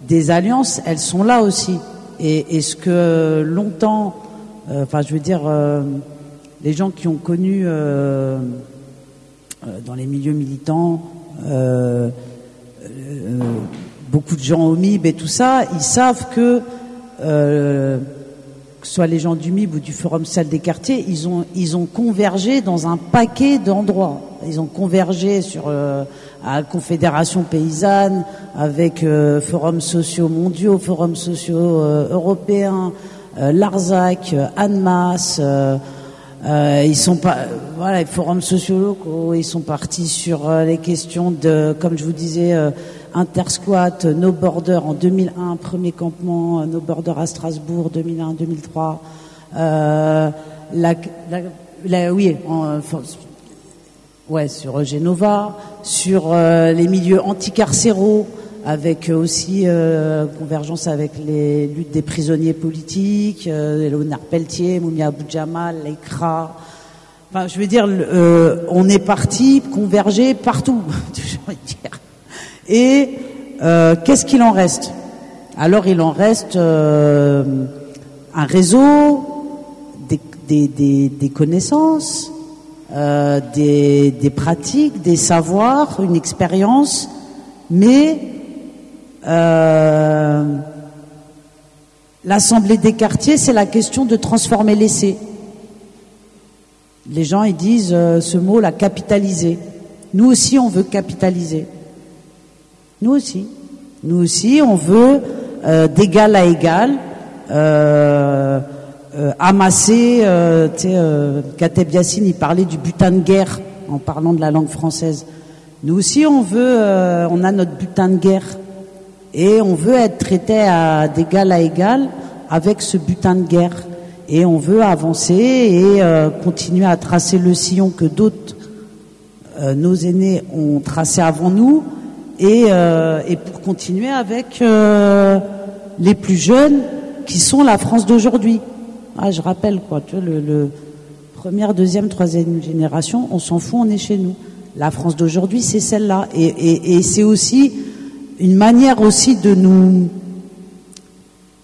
Speaker 7: des alliances, elles sont là aussi. Et ce que longtemps, les gens qui ont connu dans les milieux militants, beaucoup de gens au MIB et tout ça, ils savent que que ce soit les gens du MIB ou du Forum Social des quartiers, ils ont convergé dans un paquet d'endroits. Ils ont convergé sur à Confédération paysanne, avec forums sociaux mondiaux, forums sociaux européens, l'Arzac, Annemasse. Ils sont pas, voilà, les forums sociaux locaux. Ils sont partis sur les questions de, comme je vous disais, Intersquat, No Border en 2001, premier campement, No Border à Strasbourg, 2001-2003. Sur Genova, sur les milieux anticarcéraux, avec aussi convergence avec les luttes des prisonniers politiques, Léonard Pelletier, Moumia Abou Jamal, l'ECRA. Enfin, je veux dire, on est parti converger partout, j'ai envie de dire. Et qu'est-ce qu'il en reste? Alors, il en reste un réseau, des connaissances, des pratiques, des savoirs, une expérience, mais l'Assemblée des quartiers, c'est la question de transformer l'essai. Les gens, ils disent ce mot, la capitaliser. Nous aussi, on veut capitaliser. Nous aussi, on veut d'égal à égal amasser. Kateb Yassine, il parlait du butin de guerre en parlant de la langue française. Nous aussi, on a notre butin de guerre et on veut être traité d'égal à égal avec ce butin de guerre. Et on veut avancer et continuer à tracer le sillon que d'autres, nos aînés, ont tracé avant nous. Et pour continuer avec les plus jeunes qui sont la France d'aujourd'hui. Ah, je rappelle quoi, tu vois, le première, deuxième, troisième génération, on s'en fout, on est chez nous. La France d'aujourd'hui, c'est celle-là, et c'est aussi une manière aussi de nous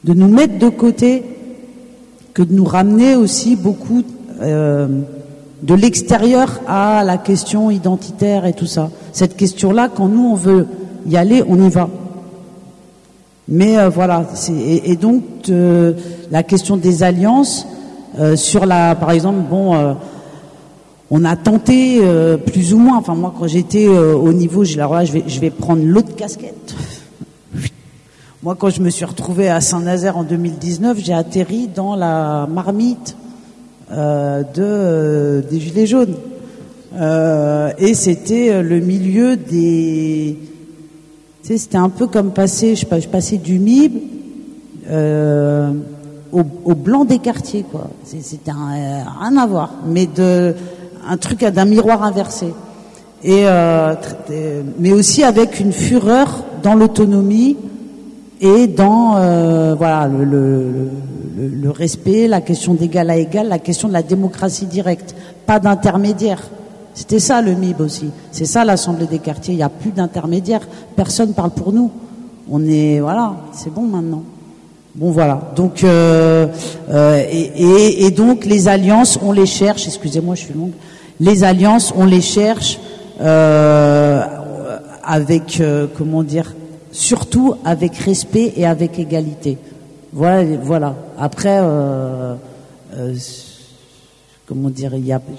Speaker 7: mettre de côté, que de nous ramener aussi beaucoup de l'extérieur à la question identitaire et tout ça. Cette question-là, quand nous on veut y aller, on y va. Mais voilà, et donc la question des alliances par exemple, on a tenté plus ou moins. Enfin moi, quand j'étais au niveau, je vais prendre l'autre casquette. Moi, quand je me suis retrouvée à Saint-Nazaire en 2019, j'ai atterri dans la marmite des Gilets jaunes. Et c'était le milieu des... Tu sais, c'était un peu comme je passais du MIB au blanc des quartiers, quoi. C'était rien à voir, mais un truc d'un miroir inversé. Mais aussi avec une fureur dans l'autonomie et dans le respect, la question d'égal à égal, la question de la démocratie directe, pas d'intermédiaire. C'était ça le MIB aussi. C'est ça l'Assemblée des quartiers. Il n'y a plus d'intermédiaire. Personne parle pour nous. C'est bon maintenant. Bon voilà. Donc et donc les alliances, on les cherche. Excusez-moi, je suis longue. Les alliances, on les cherche avec surtout avec respect et avec égalité. Voilà. Après, je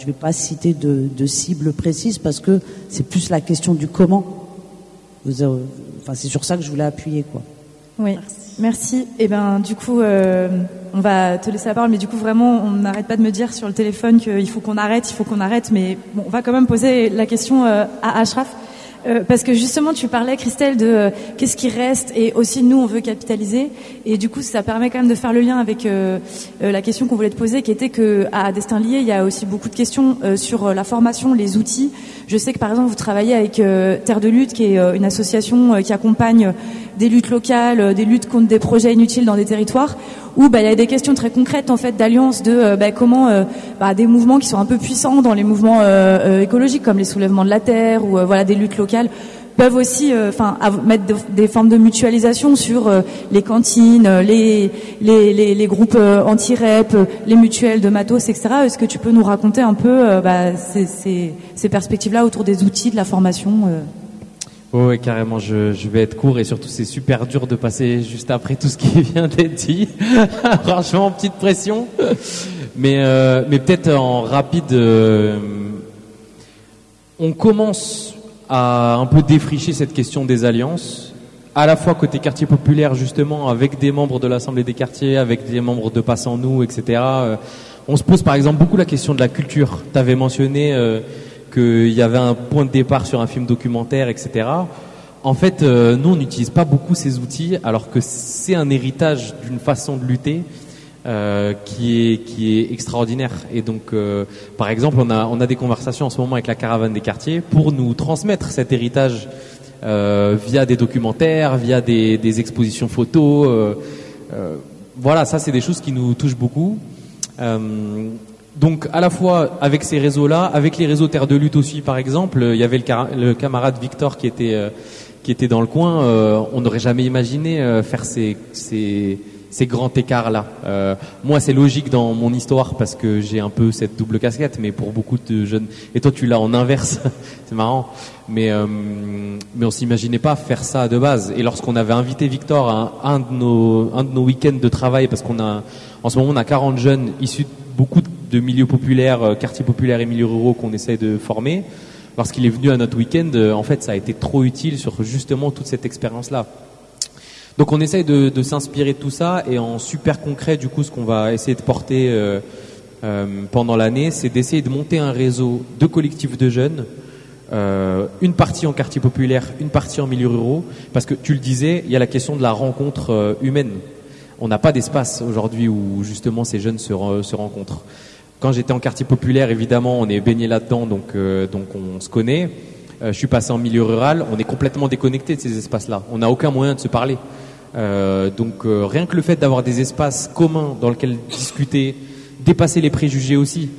Speaker 7: vais pas citer de cible précise parce que c'est plus la question du comment. C'est sur ça que je voulais appuyer, quoi.
Speaker 2: Oui, merci. Et du coup, on va te laisser la parole, mais du coup, vraiment, on n'arrête pas de me dire sur le téléphone qu'il faut qu'on arrête, mais bon, on va quand même poser la question à Achraf. Parce que justement, tu parlais, Christelle, de qu'est-ce qui reste, et aussi nous, on veut capitaliser, et du coup, ça permet quand même de faire le lien avec la question qu'on voulait te poser, qui était que à Destin Lié, il y a aussi beaucoup de questions sur la formation, les outils. Je sais que par exemple, vous travaillez avec Terre de Lutte, qui est une association qui accompagne des luttes locales, des luttes contre des projets inutiles dans des territoires, où il y a des questions très concrètes en fait d'alliance de comment des mouvements qui sont un peu puissants dans les mouvements écologiques comme les soulèvements de la terre ou des luttes locales peuvent aussi mettre des formes de mutualisation sur les cantines, les groupes anti-REP, les mutuelles de matos, etc. Est-ce que tu peux nous raconter un peu ces perspectives-là autour des outils, de la formation
Speaker 4: Ouais, carrément, je vais être court et surtout c'est super dur de passer juste après tout ce qui vient d'être dit. Franchement, petite pression. Mais peut-être en rapide, on commence à un peu défricher cette question des alliances, à la fois côté quartier populaire justement, avec des membres de l'Assemblée des quartiers, avec des membres de Passons-nous, etc. On se pose par exemple beaucoup la question de la culture. Tu avais mentionné qu'il y avait un point de départ sur un film documentaire, etc. En fait, nous, on n'utilise pas beaucoup ces outils, alors que c'est un héritage d'une façon de lutter qui est extraordinaire. Et donc, par exemple, on a des conversations en ce moment avec la Caravane des quartiers pour nous transmettre cet héritage via des documentaires, via des expositions photos. Voilà, ça, c'est des choses qui nous touchent beaucoup. Donc à la fois avec ces réseaux-là, avec les réseaux Terre de Lutte aussi par exemple, il y avait le camarade Victor qui était dans le coin. On n'aurait jamais imaginé faire ces grands écarts-là. Moi c'est logique dans mon histoire parce que j'ai un peu cette double casquette, mais pour beaucoup de jeunes, et toi tu l'as en inverse, c'est marrant. Mais on s'imaginait pas faire ça de base. Et lorsqu'on avait invité Victor à un de nos week-ends de travail, parce en ce moment on a 40 jeunes issus de beaucoup de milieux populaires, quartiers populaires et milieux ruraux qu'on essaie de former. Lorsqu'il est venu à notre week-end, en fait, ça a été trop utile sur justement toute cette expérience-là. Donc, on essaye de s'inspirer de tout ça, et en super concret, du coup, ce qu'on va essayer de porter pendant l'année, c'est d'essayer de monter un réseau de collectifs de jeunes, une partie en quartier populaire, une partie en milieux ruraux, parce que tu le disais, il y a la question de la rencontre humaine. On n'a pas d'espace aujourd'hui où justement ces jeunes se rencontrent. Quand j'étais en quartier populaire, évidemment, on est baigné là-dedans, donc on se connaît. Je suis passé en milieu rural, on est complètement déconnecté de ces espaces-là. On n'a aucun moyen de se parler. Donc rien que le fait d'avoir des espaces communs dans lesquels discuter, dépasser les préjugés aussi.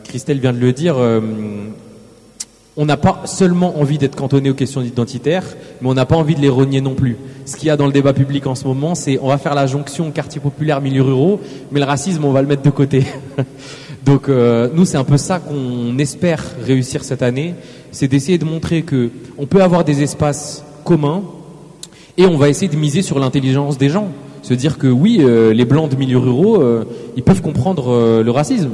Speaker 4: Christelle vient de le dire. On n'a pas seulement envie d'être cantonné aux questions identitaires, mais on n'a pas envie de les renier non plus. Ce qu'il y a dans le débat public en ce moment, c'est on va faire la jonction quartier populaire, milieux ruraux, mais le racisme, on va le mettre de côté. Donc nous, c'est un peu ça qu'on espère réussir cette année, c'est d'essayer de montrer que on peut avoir des espaces communs et on va essayer de miser sur l'intelligence des gens. Se dire que oui, les blancs de milieux ruraux, ils peuvent comprendre le racisme.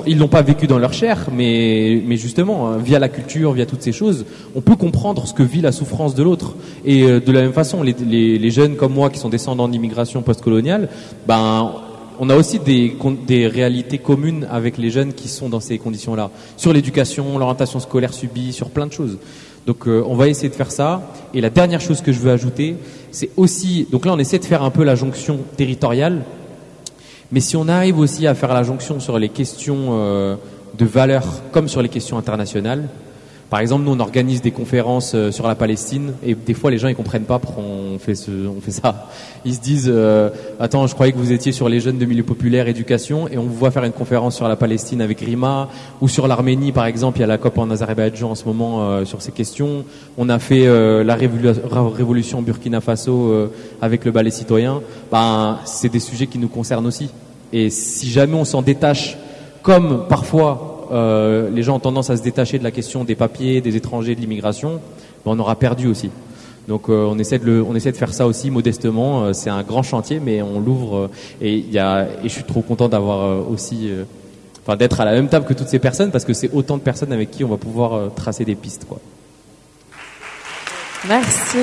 Speaker 4: Ils l'ont pas vécu dans leur chair, mais justement, via la culture, via toutes ces choses, on peut comprendre ce que vit la souffrance de l'autre. Et de la même façon, les jeunes comme moi qui sont descendants d'immigration postcoloniale, on a aussi des réalités communes avec les jeunes qui sont dans ces conditions-là. Sur l'éducation, l'orientation scolaire subie, sur plein de choses. Donc on va essayer de faire ça. Et la dernière chose que je veux ajouter, c'est aussi, donc là on essaie de faire un peu la jonction territoriale, mais si on arrive aussi à faire la jonction sur les questions de valeurs comme sur les questions internationales. Par exemple, nous on organise des conférences sur la Palestine et des fois les gens ils comprennent pas pourquoi on fait ça. Ils se disent attends, je croyais que vous étiez sur les jeunes de milieu populaire, éducation, et on vous voit faire une conférence sur la Palestine avec Rima, ou sur l'Arménie par exemple, il y a la COP en Azerbaïdjan en ce moment sur ces questions. On a fait la révolution Burkina Faso avec le ballet citoyen. C'est des sujets qui nous concernent aussi. Et si jamais on s'en détache, comme parfois les gens ont tendance à se détacher de la question des papiers, des étrangers, de l'immigration, on aura perdu aussi. Donc on essaie de faire ça aussi modestement. C'est un grand chantier, mais on l'ouvre et je suis trop content d'avoir aussi, d'être à la même table que toutes ces personnes, parce que c'est autant de personnes avec qui on va pouvoir tracer des pistes, quoi.
Speaker 1: Merci.